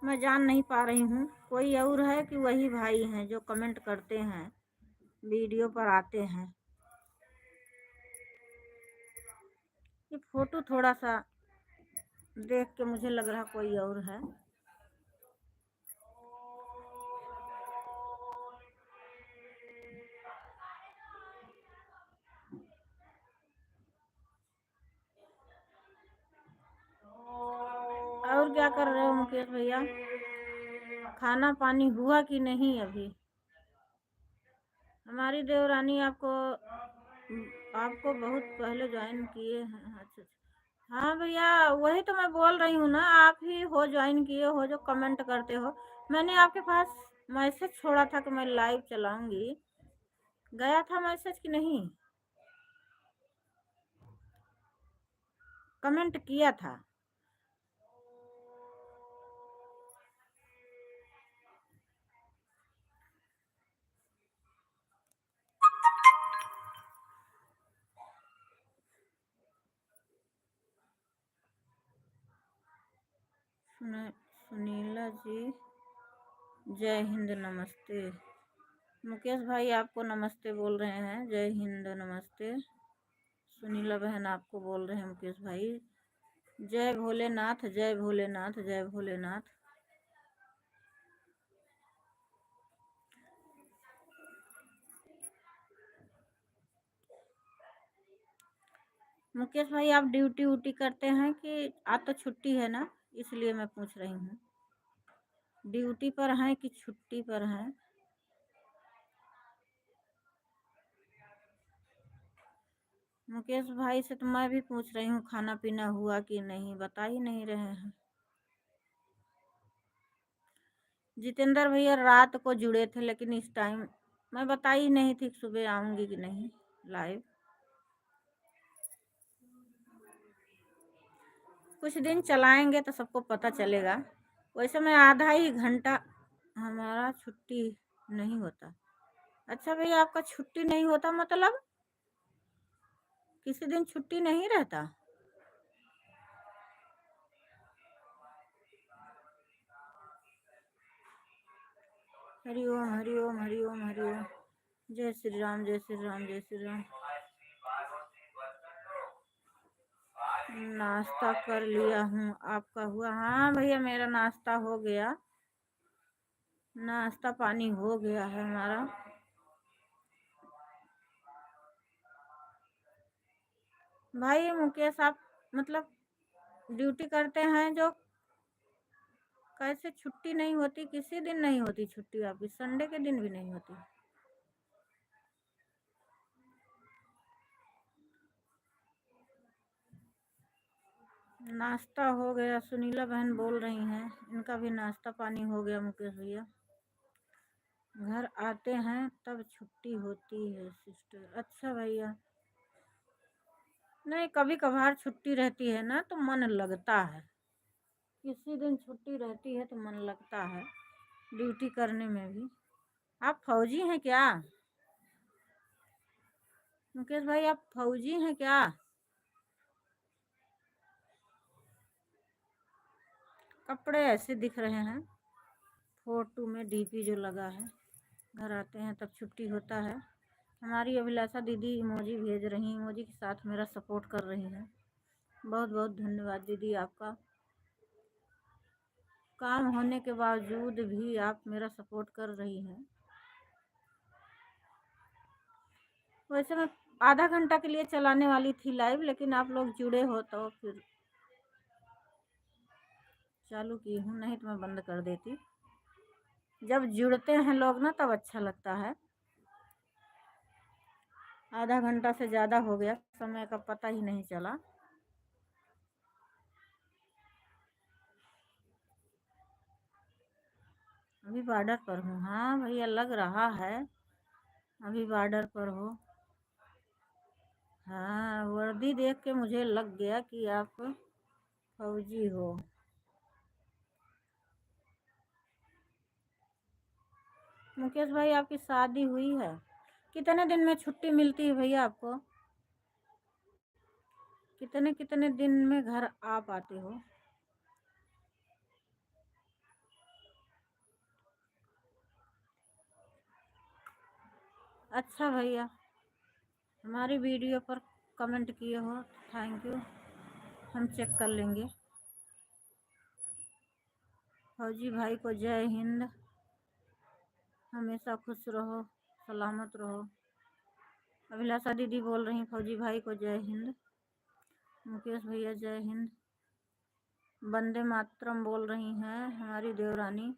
मैं जान नहीं पा रही हूँ, कोई और है कि वही भाई हैं जो कमेंट करते हैं, वीडियो पर आते हैं। ये फोटो थोड़ा सा देख के मुझे लग रहा कोई और है। और क्या कर रहे हो मुकेश भैया? खाना पानी हुआ कि नहीं अभी? हमारी देवरानी आपको बहुत पहले ज्वाइन किए हैं। अच्छा अच्छा। हाँ भैया, वही तो मैं बोल रही हूँ ना, आप ही हो ज्वाइन किए हो जो कमेंट करते हो। मैंने आपके पास मैसेज छोड़ा था कि मैं लाइव चलाऊंगी, गया था मैसेज कि नहीं? कमेंट किया था। सुनीला जी, जय हिंद, नमस्ते। मुकेश भाई आपको नमस्ते बोल रहे हैं, जय हिंद नमस्ते। सुनीला बहन आपको बोल रहे हैं मुकेश भाई, जय भोलेनाथ, जय भोलेनाथ, जय भोलेनाथ। मुकेश भाई आप ड्यूटी उटी करते हैं कि आज तो छुट्टी है ना, इसलिए मैं पूछ रही हूँ। ड्यूटी पर हैं कि छुट्टी पर हैं? मुकेश भाई से तो मैं भी पूछ रही हूँ खाना पीना हुआ कि नहीं, बता ही नहीं रहे हैं। जितेंद्र भैया रात को जुड़े थे, लेकिन इस टाइम मैं बताई नहीं थी सुबह आऊंगी कि नहीं लाइव। कुछ दिन चलाएंगे तो सबको पता चलेगा। वैसे मैं आधा ही घंटा, हमारा छुट्टी नहीं होता। अच्छा भैया, आपका छुट्टी नहीं होता मतलब किसी दिन छुट्टी नहीं रहता? हरि ओम, हरि ओम, हरि ओम, हरि ओम। जय श्री राम, जय श्री राम, जय श्री राम। नाश्ता कर लिया हूँ, आपका हुआ? हाँ भैया, मेरा नाश्ता हो गया, नाश्ता पानी हो गया है हमारा। भाई मुकेश, आप मतलब ड्यूटी करते हैं जो, कैसे छुट्टी नहीं होती? किसी दिन नहीं होती छुट्टी आपकी? संडे के दिन भी नहीं होती? नाश्ता हो गया, सुनीला बहन बोल रही हैं, इनका भी नाश्ता पानी हो गया मुकेश भैया। घर आते हैं तब छुट्टी होती है सिस्टर। अच्छा भैया, नहीं कभी कभार छुट्टी रहती है ना तो मन लगता है, किसी दिन छुट्टी रहती है तो मन लगता है ड्यूटी करने में भी। आप फौजी हैं क्या मुकेश भाई? आप फौजी हैं क्या? कपड़े ऐसे दिख रहे हैं फोटो में, डीपी जो लगा है। घर आते हैं तब छुट्टी होता है। हमारी अभिलाषा दीदी इमोजी भेज रही हैं, इमोजी के साथ मेरा सपोर्ट कर रही हैं। बहुत बहुत धन्यवाद दीदी आपका। काम होने के बावजूद भी आप मेरा सपोर्ट कर रही हैं। वैसे मैं आधा घंटा के लिए चलाने वाली थी लाइव, लेकिन आप लोग जुड़े हो तो फिर चालू की हूँ, नहीं तो मैं बंद कर देती। जब जुड़ते हैं लोग ना तब अच्छा लगता है। आधा घंटा से ज़्यादा हो गया, समय का पता ही नहीं चला। अभी बॉर्डर पर हूँ। हाँ भैया, लग रहा है अभी बॉर्डर पर हो। हाँ, वर्दी देख के मुझे लग गया कि आप फौजी हो। मुकेश भाई आपकी शादी हुई है? कितने दिन में छुट्टी मिलती है भैया आपको? कितने कितने दिन में घर आ पाते हो? अच्छा भैया, हमारी वीडियो पर कमेंट किए हो, थैंक यू। हम चेक कर लेंगे। फौजी भाई को जय हिंद, हमेशा खुश रहो, सलामत रहो। अभिलाषा दीदी बोल रही फौजी भाई को जय हिंद। मुकेश भैया जय हिंद। वंदे मातरम बोल रही हैं हमारी देवरानी।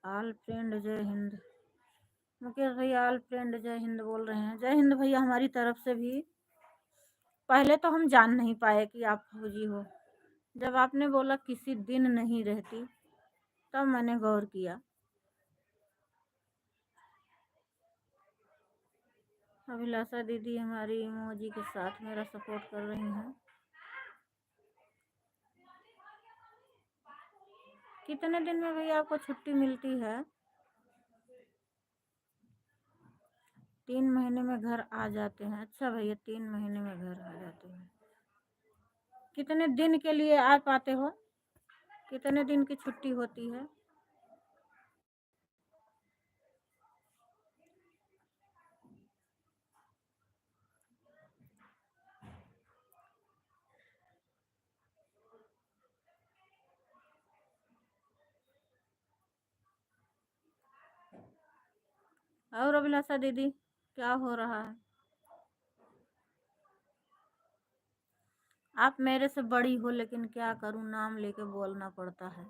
ऑल फ्रेंड जय हिंद। मुकेश भैया ऑल फ्रेंड जय हिंद बोल रहे हैं। जय हिंद भैया हमारी तरफ से भी। पहले तो हम जान नहीं पाए कि आप फौजी हो। जब आपने बोला किसी दिन नहीं रहती, तब मैंने गौर किया। अभिलाषा दीदी हमारी इमोजी के साथ मेरा सपोर्ट कर रही हैं। कितने दिन में भैया आपको छुट्टी मिलती है? 3 महीने में घर आ जाते हैं। अच्छा भैया, 3 महीने में घर आ जाते हैं। कितने दिन के लिए आ पाते हो? कितने दिन की छुट्टी होती है? और अभिलाषा दीदी क्या हो रहा है? आप मेरे से बड़ी हो, लेकिन क्या करूं, नाम लेके बोलना पड़ता है।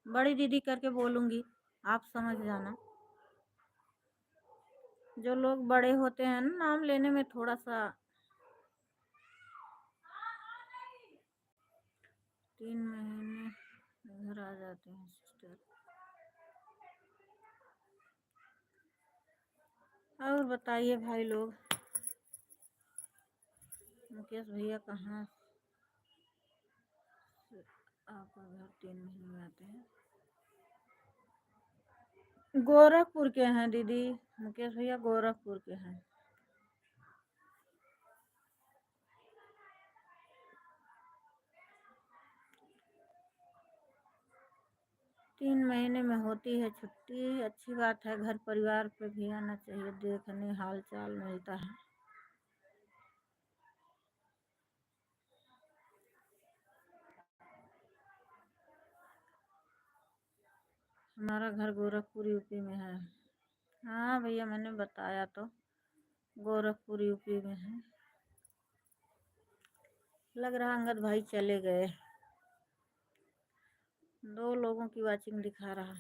बड़ी दीदी करके बोलूंगी, आप समझ जाना। जो लोग बड़े होते हैं ना, नाम लेने में थोड़ा सा। 3 महीने घर आ जाते हैं सिस्टर। और बताइए भाई लोग, मुकेश भैया कहाँ से आपका घर 3 महीने में आते हैं? गोरखपुर के हैं दीदी, मुकेश भैया गोरखपुर के हैं। 3 महीने में होती है छुट्टी। अच्छी बात है, घर परिवार पे भी आना चाहिए, देखने हाल चाल मिलता है। हमारा घर गोरखपुर यूपी में है। हाँ भैया, मैंने बताया तो, गोरखपुर यूपी में है। लग रहा अंगद भाई चले गए। 2 लोगों की वाचिंग दिखा रहा।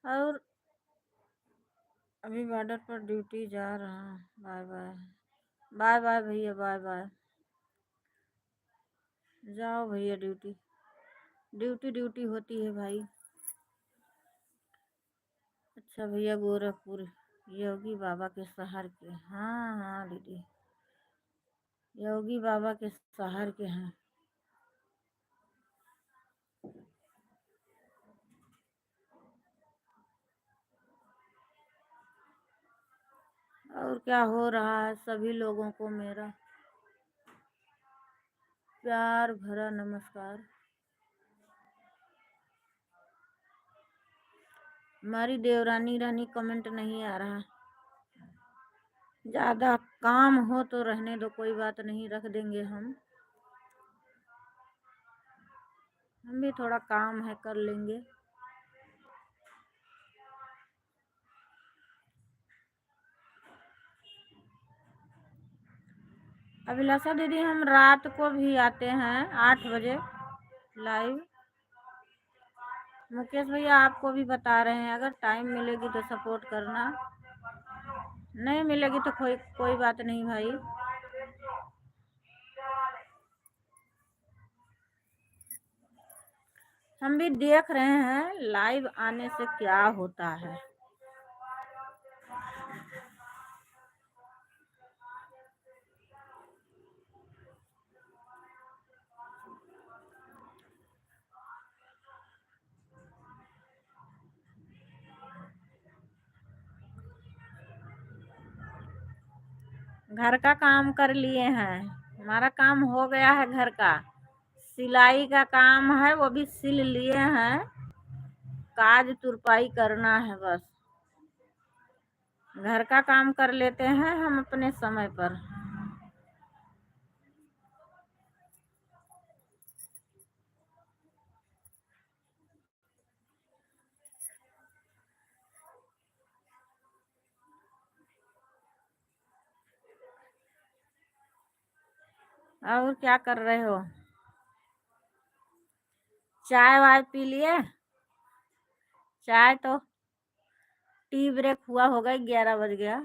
और अभी बॉर्डर पर ड्यूटी जा रहा हूँ। Bye bye. बाय बाय भैया, बाय बाय। जाओ भैया, ड्यूटी ड्यूटी ड्यूटी होती है भाई। अच्छा भैया, गोरखपुर योगी बाबा के शहर के। हाँ हाँ दीदी, योगी बाबा के शहर के हैं। और क्या हो रहा है? सभी लोगों को मेरा प्यार भरा नमस्कार। हमारी देवरानी रानी कमेंट नहीं आ रहा। ज़्यादा काम हो तो रहने दो, कोई बात नहीं, रख देंगे हम भी थोड़ा काम है, कर लेंगे। अभिलाषा दीदी हम रात को भी आते हैं 8 बजे लाइव। मुकेश भैया आपको भी बता रहे हैं, अगर टाइम मिलेगी तो सपोर्ट करना, नहीं मिलेगी तो कोई कोई बात नहीं भाई। हम भी देख रहे हैं लाइव आने से क्या होता है। घर का काम कर लिए हैं, हमारा काम हो गया है घर का। सिलाई का काम है, वो भी सिल लिए हैं, काज तुरपाई करना है बस। घर का काम कर लेते हैं हम अपने समय पर। और क्या कर रहे हो? चाय वाय पी लिए? चाय तो टी ब्रेक हुआ होगा, 11 बज गया।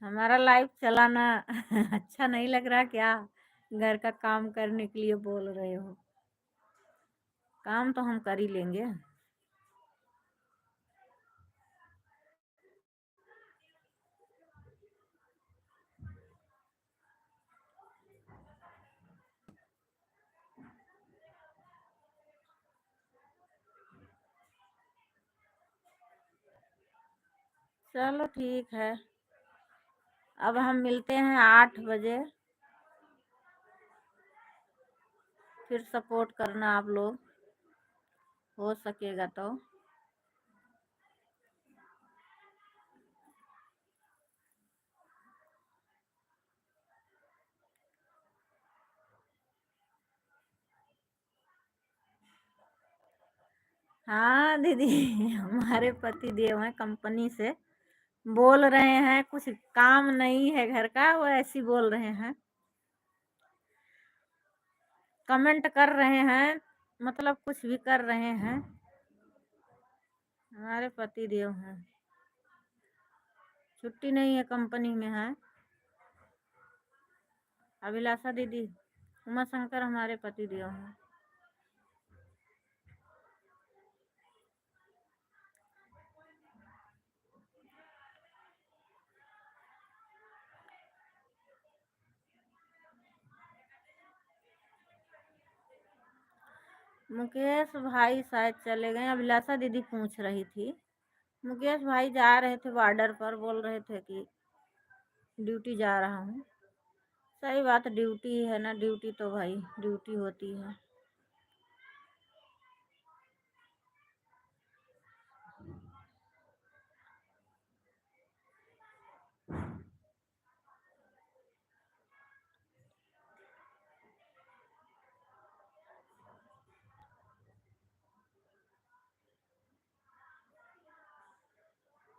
हमारा लाइव चलाना अच्छा नहीं लग रहा क्या? घर का काम करने के लिए बोल रहे हो? काम तो हम कर ही लेंगे। चलो ठीक है, अब हम मिलते हैं 8 बजे। फिर सपोर्ट करना आप लोग, हो सकेगा तो। हाँ दीदी हमारे पति देव हैं, कंपनी से बोल रहे हैं, कुछ काम नहीं है घर का, वो ऐसी बोल रहे हैं। कमेंट कर रहे हैं, मतलब कुछ भी कर रहे हैं। हमारे पति देव हैं, छुट्टी नहीं है, कंपनी में है। अभिलाषा दीदी, उमा शंकर हमारे पति देव हैं। मुकेश भाई शायद चले गए, अभिलाषा दीदी पूछ रही थी। मुकेश भाई जा रहे थे बॉर्डर पर, बोल रहे थे कि ड्यूटी जा रहा हूँ। सही बात, ड्यूटी है ना, ड्यूटी तो भाई ड्यूटी होती है।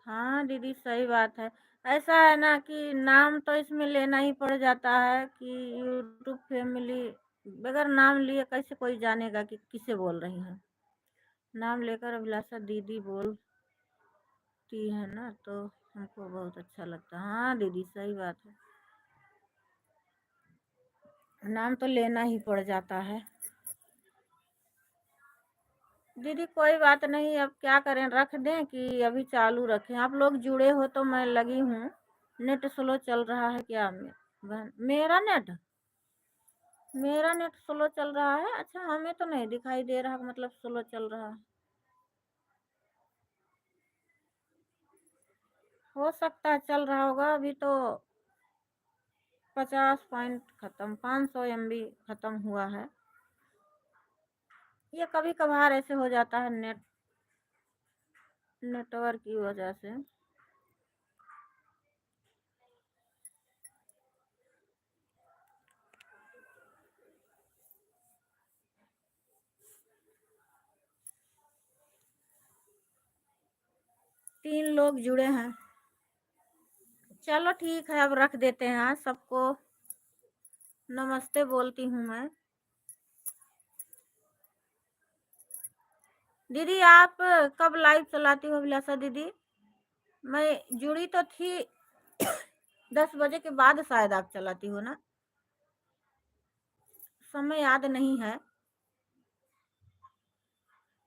हाँ दीदी सही बात है। ऐसा है ना कि नाम तो इसमें लेना ही पड़ जाता है कि यूट्यूब फैमिली, बगैर नाम लिए कैसे कोई जानेगा कि किसे बोल रही हैं। नाम लेकर अभिलाषा दीदी बोलती है ना, तो हमको बहुत अच्छा लगता है। हाँ दीदी सही बात है, नाम तो लेना ही पड़ जाता है। दीदी कोई बात नहीं, अब क्या करें, रख दें कि अभी चालू रखें? आप लोग जुड़े हो तो मैं लगी हूँ। नेट स्लो चल रहा है क्या? मेरा नेट स्लो चल रहा है? अच्छा, हमें तो नहीं दिखाई दे रहा, मतलब स्लो चल रहा है। हो सकता है चल रहा होगा, अभी तो 50 पॉइंट खत्म, 500 MB खत्म हुआ है। ये कभी कभार ऐसे हो जाता है, नेटवर्क की वजह से। 3 लोग जुड़े हैं। चलो ठीक है, अब रख देते हैं। हाँ, सबको नमस्ते बोलती हूँ मैं। दीदी आप कब लाइव चलाती हो अभिलाषा दीदी? मैं जुड़ी तो थी 10 बजे के बाद शायद आप चलाती हो ना, समय याद नहीं है,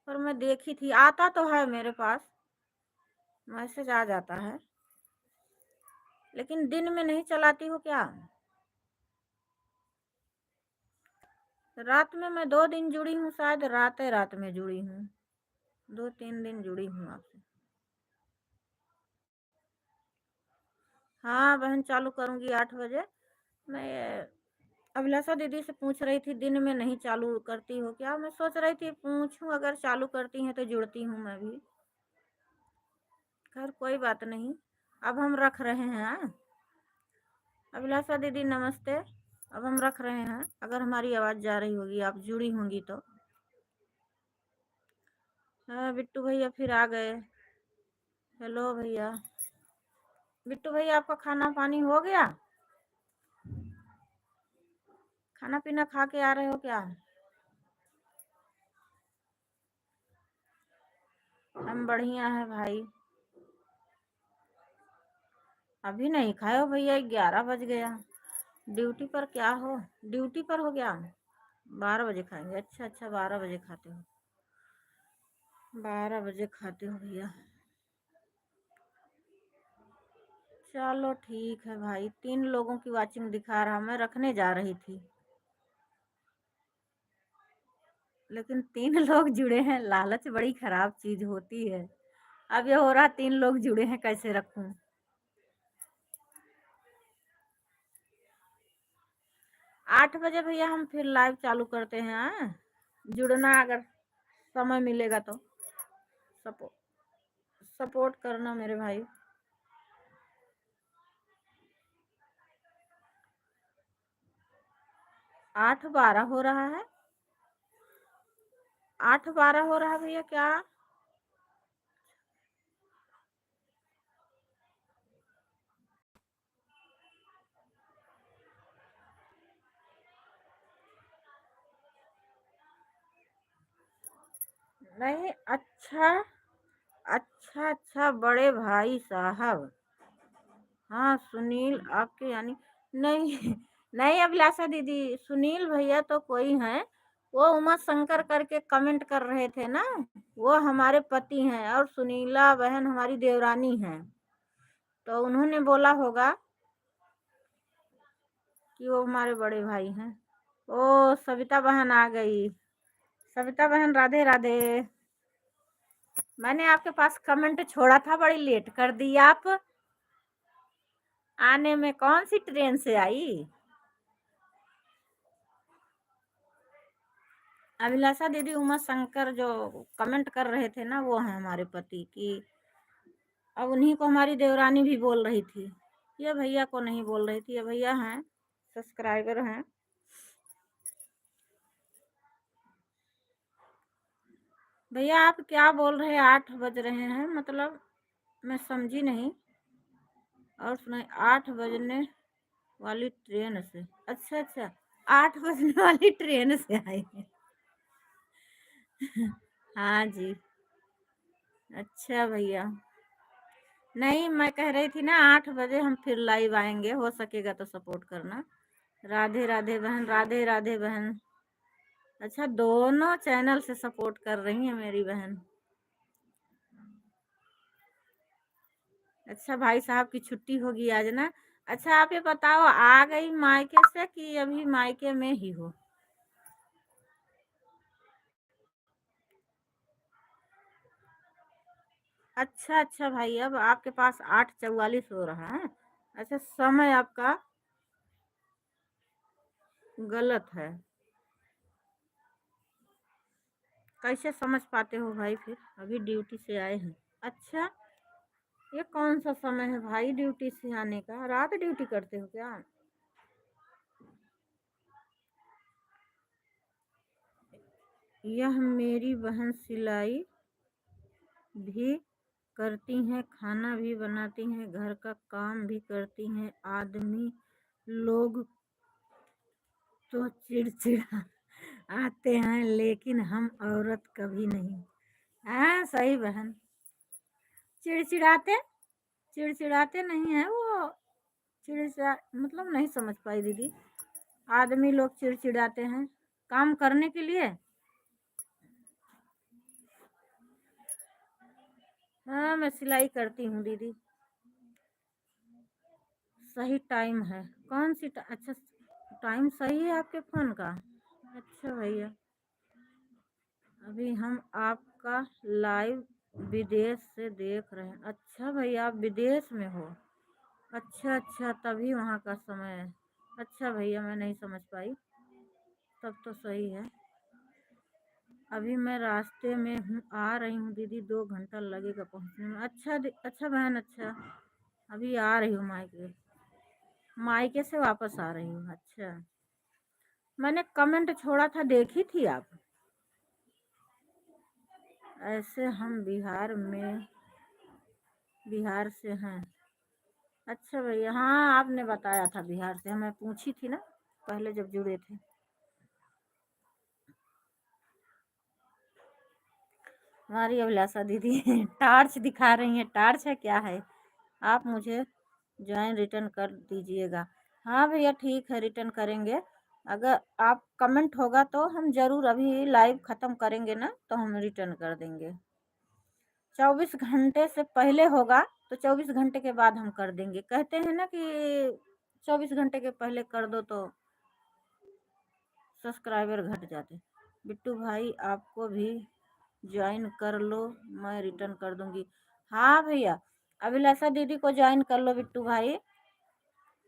पर मैं देखी थी, आता तो है मेरे पास, मैसेज आ जाता है। लेकिन दिन में नहीं चलाती हो क्या? रात में मैं 2 दिन जुड़ी हूँ, शायद रात में जुड़ी हूँ। 2-3 दिन जुड़ी हूँ आपसे। हाँ बहन, चालू करूँगी 8 बजे। मैं अभिलाषा दीदी से पूछ रही थी, दिन में नहीं चालू करती हो क्या? मैं सोच रही थी पूछूं, अगर चालू करती हैं तो जुड़ती हूँ मैं भी। खैर कोई बात नहीं, अब हम रख रहे हैं। हाँ? अभिलाषा दीदी नमस्ते। अब हम रख रहे हैं, अगर हमारी आवाज़ जा रही होगी, आप जुड़ी होंगी तो। हाँ बिट्टू भैया फिर आ गए। हेलो भैया। बिट्टू भैया, आपका खाना पानी हो गया? खाना पीना खा के आ रहे हो क्या? हम बढ़िया है भाई। अभी नहीं खाए हो भैया? 11 बज गया। ड्यूटी पर क्या हो? ड्यूटी पर हो क्या? 12 बजे खाएंगे? अच्छा अच्छा, 12 बजे खाते हो। 12 बजे खाते हो भैया? चलो ठीक है भाई। 3 लोगों की वाचिंग दिखा रहा, मैं रखने जा रही थी, लेकिन 3 लोग जुड़े हैं। लालच बड़ी खराब चीज होती है। अब ये हो रहा 3 लोग जुड़े हैं, कैसे रखूं? 8 बजे भैया हम फिर लाइव चालू करते हैं। हाँ? जुड़ना अगर समय मिलेगा तो। सपो सपोर्ट करना मेरे भाई। 8-12 हो रहा है। 8-12 हो रहा है भैया क्या? नहीं, अच्छा अच्छा अच्छा, बड़े भाई साहब। हाँ सुनील आपके यानी? नहीं नहीं अभिलाषा दीदी, सुनील भैया तो कोई हैं। वो उमा शंकर करके कमेंट कर रहे थे ना, वो हमारे पति हैं, और सुनीला बहन हमारी देवरानी हैं। तो उन्होंने बोला होगा कि वो हमारे बड़े भाई हैं। ओ सविता बहन आ गई। सविता बहन राधे राधे। मैंने आपके पास कमेंट छोड़ा था, बड़ी लेट कर दी आप। आने में कौन सी ट्रेन से आई? अभिलाषा दीदी, उमा शंकर जो कमेंट कर रहे थे ना, वो है हमारे पति की। अब उन्हीं को हमारी देवरानी भी बोल रही थी। ये भैया को नहीं बोल रही थी, ये भैया हैं, सब्सक्राइबर हैं। भैया आप क्या बोल रहे हैं? 8 बज रहे हैं मतलब? मैं समझी नहीं। और सुनाई 8 बजने वाली ट्रेन से? अच्छा अच्छा, 8 बजने वाली ट्रेन से आई है। हाँ जी। अच्छा भैया, नहीं मैं कह रही थी ना 8 बजे हम फिर लाइव आएंगे, हो सकेगा तो सपोर्ट करना। राधे राधे बहन, राधे राधे बहन। अच्छा, दोनों चैनल से सपोर्ट कर रही है मेरी बहन। अच्छा भाई साहब की छुट्टी होगी आज ना? अच्छा आप ये बताओ, आ गई मायके से कि अभी मायके में ही हो? अच्छा अच्छा भाई, अब आपके पास 8:44 हो रहा है। अच्छा, समय आपका गलत है। कैसे समझ पाते हो भाई? फिर अभी ड्यूटी से आए हैं। अच्छा, ये कौन सा समय है भाई ड्यूटी से आने का? रात ड्यूटी करते हो क्या? यह मेरी बहन सिलाई भी करती हैं, खाना भी बनाती हैं, घर का काम भी करती हैं। आदमी लोग तो चिड़चिड़ा आते हैं, लेकिन हम औरत कभी नहीं। हाँ सही बहन। चिड़चिड़ाते चिड़चिड़ाते नहीं है वो। चिड़चिड़ा मतलब नहीं समझ पाई दीदी। आदमी लोग चिड़चिड़ाते हैं काम करने के लिए? हाँ मैं सिलाई करती हूँ दीदी। सही टाइम है? कौन सी अच्छा, टाइम सही है आपके फ़ोन का? अच्छा भैया, अभी हम आपका लाइव विदेश से देख रहे हैं। अच्छा भैया, आप विदेश में हो? अच्छा अच्छा, तभी वहाँ का समय है। अच्छा भैया, मैं नहीं समझ पाई। तब तो सही है। अभी मैं रास्ते में हूँ, आ रही हूँ दीदी, 2 घंटा लगेगा पहुँचने में। अच्छा अच्छा बहन, अच्छा। अभी आ रही हूँ मायके, मायके से वापस आ रही हूँ। अच्छा, मैंने कमेंट छोड़ा था, देखी थी आप? ऐसे हम बिहार से हैं। अच्छा भैया, हाँ आपने बताया था बिहार से, हमें पूछी थी ना पहले जब जुड़े थे। हमारी अभिलाषा दीदी टार्च दिखा रही हैं। टार्च है क्या है? आप मुझे ज्वाइन रिटर्न कर दीजिएगा। हाँ भैया ठीक है, रिटर्न करेंगे। अगर आप कमेंट होगा तो हम ज़रूर, अभी लाइव ख़त्म करेंगे ना तो हम रिटर्न कर देंगे। 24 घंटे से पहले होगा तो 24 घंटे के बाद हम कर देंगे। कहते हैं ना कि 24 घंटे के पहले कर दो तो सब्सक्राइबर घट जाते। बिट्टू भाई आपको भी ज्वाइन कर लो, मैं रिटर्न कर दूंगी। हाँ भैया, अभिलाषा दीदी को ज्वाइन कर लो बिट्टू भाई,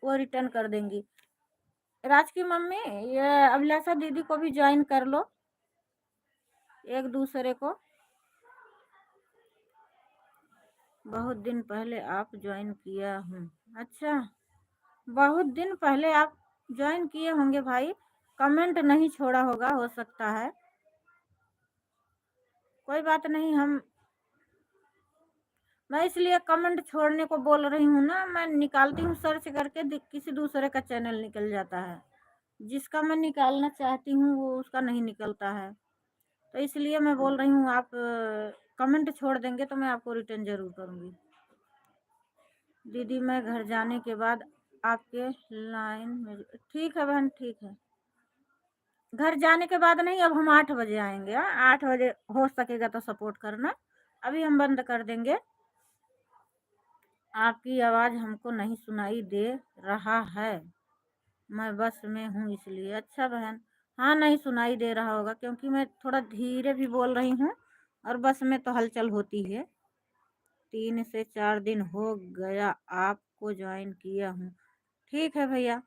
वो रिटर्न कर देंगी। राज की मम्मी, ये अभिलाषा दीदी को भी ज्वाइन कर लो, एक दूसरे को। बहुत दिन पहले आप ज्वाइन किया हूँ। अच्छा, बहुत दिन पहले आप ज्वाइन किए होंगे भाई, कमेंट नहीं छोड़ा होगा, हो सकता है। कोई बात नहीं, मैं इसलिए कमेंट छोड़ने को बोल रही हूँ ना, मैं निकालती हूँ सर्च करके, किसी दूसरे का चैनल निकल जाता है। जिसका मैं निकालना चाहती हूँ वो उसका नहीं निकलता है, तो इसलिए मैं बोल रही हूँ। आप कमेंट छोड़ देंगे तो मैं आपको रिटर्न ज़रूर करूँगी। दीदी मैं घर जाने के बाद आपके लाइन में, ठीक है बहन, ठीक है। घर जाने के बाद नहीं, अब हम 8 बजे आएंगे। हाँ, 8 बजे हो सकेगा तो सपोर्ट करना, अभी हम बंद कर देंगे। आपकी आवाज़ हमको नहीं सुनाई दे रहा है, मैं बस में हूँ इसलिए। अच्छा बहन, हाँ नहीं सुनाई दे रहा होगा क्योंकि मैं थोड़ा धीरे भी बोल रही हूँ, और बस में तो हलचल होती है। 3 से 4 दिन हो गया आपको ज्वाइन किया हूँ। ठीक है भैया।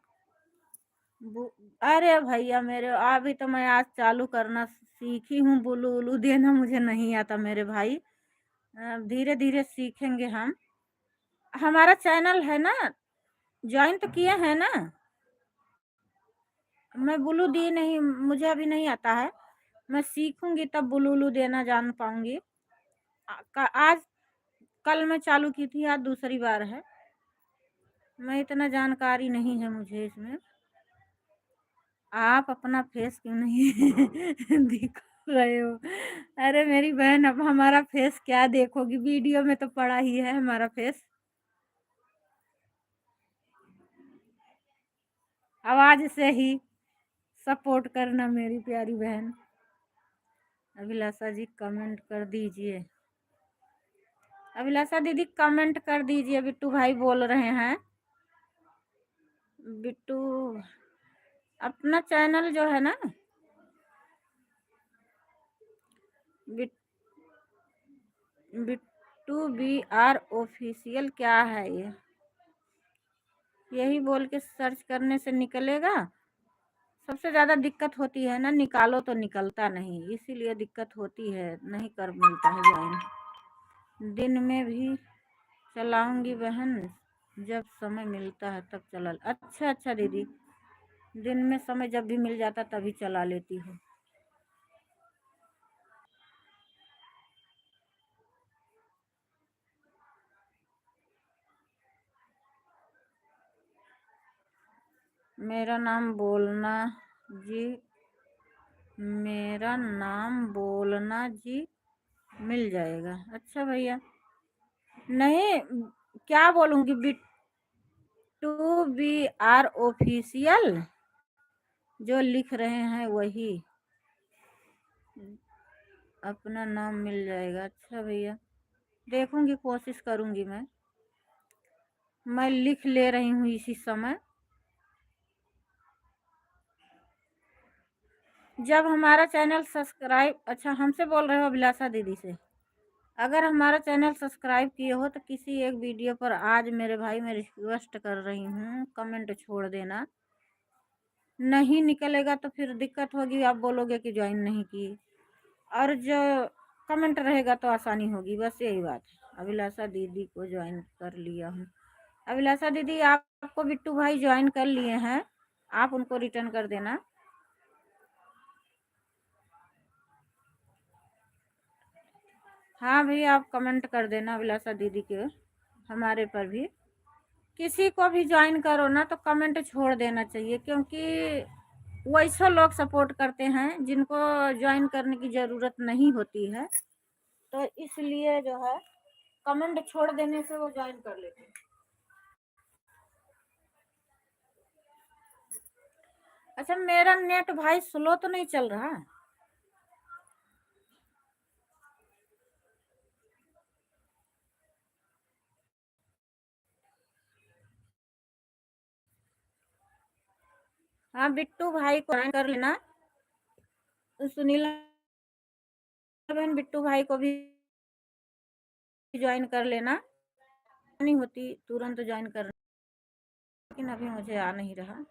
अरे भैया मेरे, अभी तो मैं आज चालू करना सीखी हूँ। बुलू उलू देना मुझे नहीं आता मेरे भाई, धीरे धीरे सीखेंगे हम। हमारा चैनल है ना, ज्वाइन तो किए हैं ना। मैं बुलू दी नहीं, मुझे अभी नहीं आता है। मैं सीखूंगी तब बुलू उलू देना जान पाऊंगी। आज कल मैं चालू की थी, आज दूसरी बार है। मैं इतना जानकारी नहीं है मुझे इसमें। आप अपना फेस क्यों नहीं दिखा रहे हो? अरे मेरी बहन, अब हमारा फेस क्या देखोगी, वीडियो में तो पड़ा ही है हमारा फेस। आवाज से ही सपोर्ट करना मेरी प्यारी बहन। अभिलाषा जी कमेंट कर दीजिए। अभिलाषा दीदी कमेंट कर दीजिए, बिट्टू भाई बोल रहे हैं। बिट्टू, अपना चैनल जो है ना, बिट्टू बी आर ऑफिशियल, क्या है ये? यही बोल के सर्च करने से निकलेगा। सबसे ज़्यादा दिक्कत होती है ना, निकालो तो निकलता नहीं, इसीलिए दिक्कत होती है, नहीं कर मिलता है ज्वाइन। दिन में भी चलाऊंगी बहन, जब समय मिलता है तब चला। अच्छा अच्छा दीदी, दिन में समय जब भी मिल जाता तभी चला लेती हूँ। मेरा नाम बोलना जी, मेरा नाम बोलना जी, मिल जाएगा। अच्छा भैया, नहीं, क्या बोलूँगी? बिट्टू बी आर ऑफिशियल जो लिख रहे हैं वही, अपना नाम मिल जाएगा। अच्छा भैया, देखूंगी, कोशिश करूंगी। मैं लिख ले रही हूँ इसी समय। जब हमारा चैनल सब्सक्राइब, अच्छा हमसे बोल रहे हो अभिलाषा दीदी से, अगर हमारा चैनल सब्सक्राइब किए हो तो किसी एक वीडियो पर आज मेरे भाई मैं रिक्वेस्ट कर रही हूँ कमेंट छोड़ देना। नहीं निकलेगा तो फिर दिक्कत होगी, आप बोलोगे कि ज्वाइन नहीं की, और जो कमेंट रहेगा तो आसानी होगी, बस यही बात है। अभिलाषा दीदी को ज्वाइन कर लिया हूँ। अभिलाषा दीदी आपको बिट्टू भाई ज्वाइन कर लिए हैं, आप उनको रिटर्न कर देना। हाँ भैया आप कमेंट कर देना अभिलाषा दीदी के, हमारे पर भी किसी को भी ज्वाइन करो ना तो कमेंट छोड़ देना चाहिए, क्योंकि वैसे लोग सपोर्ट करते हैं जिनको ज्वाइन करने की ज़रूरत नहीं होती है, तो इसलिए जो है कमेंट छोड़ देने से वो ज्वाइन कर लेते हैं। अच्छा मेरा नेट भाई स्लो तो नहीं चल रहा? हाँ बिट्टू भाई को ज्वाइन कर लेना, सुनीला बहन बिट्टू भाई को भी ज्वाइन कर लेना। नहीं होती तुरंत ज्वाइन कर, लेकिन अभी मुझे आ नहीं रहा,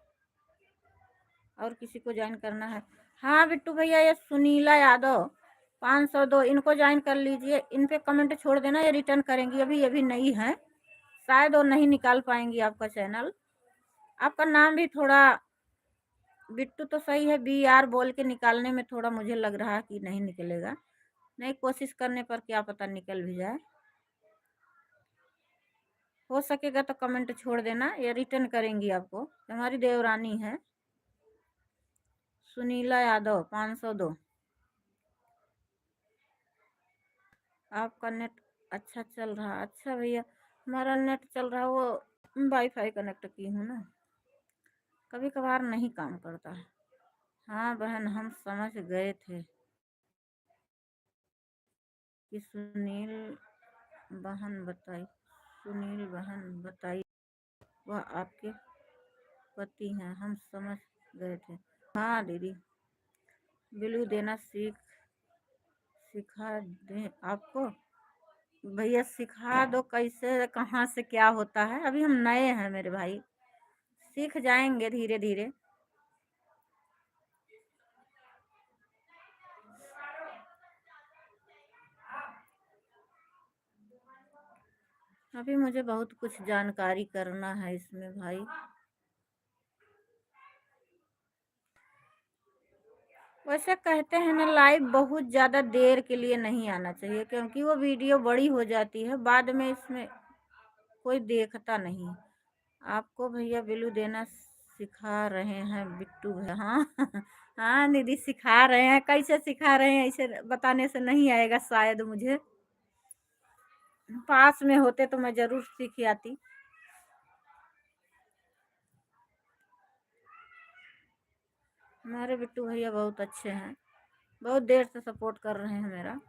और किसी को ज्वाइन करना है। हाँ बिट्टू भैया ये सुनीला यादव 502 इनको ज्वाइन कर लीजिए, इन पे कमेंट छोड़ देना, ये रिटर्न करेंगी, अभी नई है, शायद वो नहीं निकाल पाएंगी आपका चैनल। आपका नाम भी थोड़ा बिट्टू तो सही है, BR बोल के निकालने में थोड़ा मुझे लग रहा है कि नहीं निकलेगा, नहीं कोशिश करने पर क्या पता निकल भी जाए। हो सकेगा तो कमेंट छोड़ देना, ये रिटर्न करेंगी आपको, हमारी देवरानी है सुनीला यादव 502। आपका नेट अच्छा चल रहा? अच्छा भैया हमारा नेट चल रहा, वो वाईफाई कनेक्ट की हूँ ना, कभी कभार नहीं काम करता है। हाँ बहन हम समझ गए थे कि सुनील बहन बताई वह आपके पति हैं, हम समझ गए थे। हाँ दीदी बिल्लू देना सिखा दें आपको? भैया सिखा दो, कैसे कहाँ से क्या होता है, अभी हम नए हैं मेरे भाई, सीख जाएंगे धीरे धीरे। अभी मुझे बहुत कुछ जानकारी करना है इसमें भाई। वैसे कहते हैं ना लाइव बहुत ज़्यादा देर के लिए नहीं आना चाहिए, क्योंकि वो वीडियो बड़ी हो जाती है, बाद में इसमें कोई देखता नहीं। आपको भैया बिल्लू देना सिखा रहे हैं बिट्टू भैया? हाँ हाँ दीदी सिखा रहे हैं, कैसे सिखा रहे हैं इसे बताने से नहीं आएगा शायद, मुझे पास में होते तो मैं ज़रूर सीख आती। हमारे बिट्टू भैया बहुत अच्छे हैं, बहुत देर से सपोर्ट कर रहे हैं मेरा।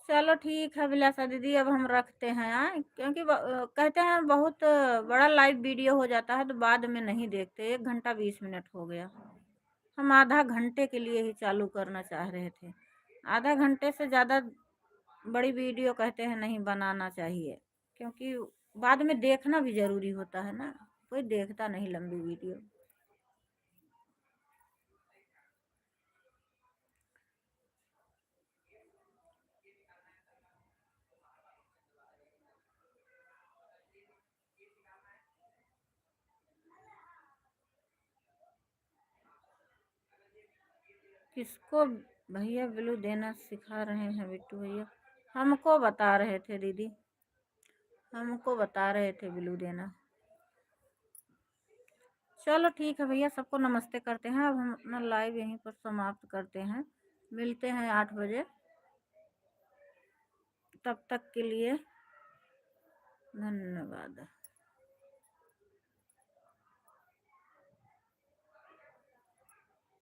चलो ठीक है विलासा दीदी, अब हम रखते हैं हाँ, क्योंकि कहते हैं बहुत बड़ा लाइव वीडियो हो जाता है तो बाद में नहीं देखते। 1 घंटा 20 मिनट हो गया, हम आधा घंटे के लिए ही चालू करना चाह रहे थे, आधा घंटे से ज़्यादा बड़ी वीडियो कहते हैं नहीं बनाना चाहिए, क्योंकि बाद में देखना भी ज़रूरी होता है ना, कोई देखता नहीं लंबी वीडियो। किसको भैया ब्लू देना सिखा रहे हैं बिट्टू भैया? हमको बता रहे थे दीदी, हमको बता रहे थे ब्लू देना। चलो ठीक है भैया, सबको नमस्ते करते हैं, अब हम अपना लाइव यहीं पर समाप्त करते हैं, मिलते हैं 8 बजे, तब तक के लिए धन्यवाद।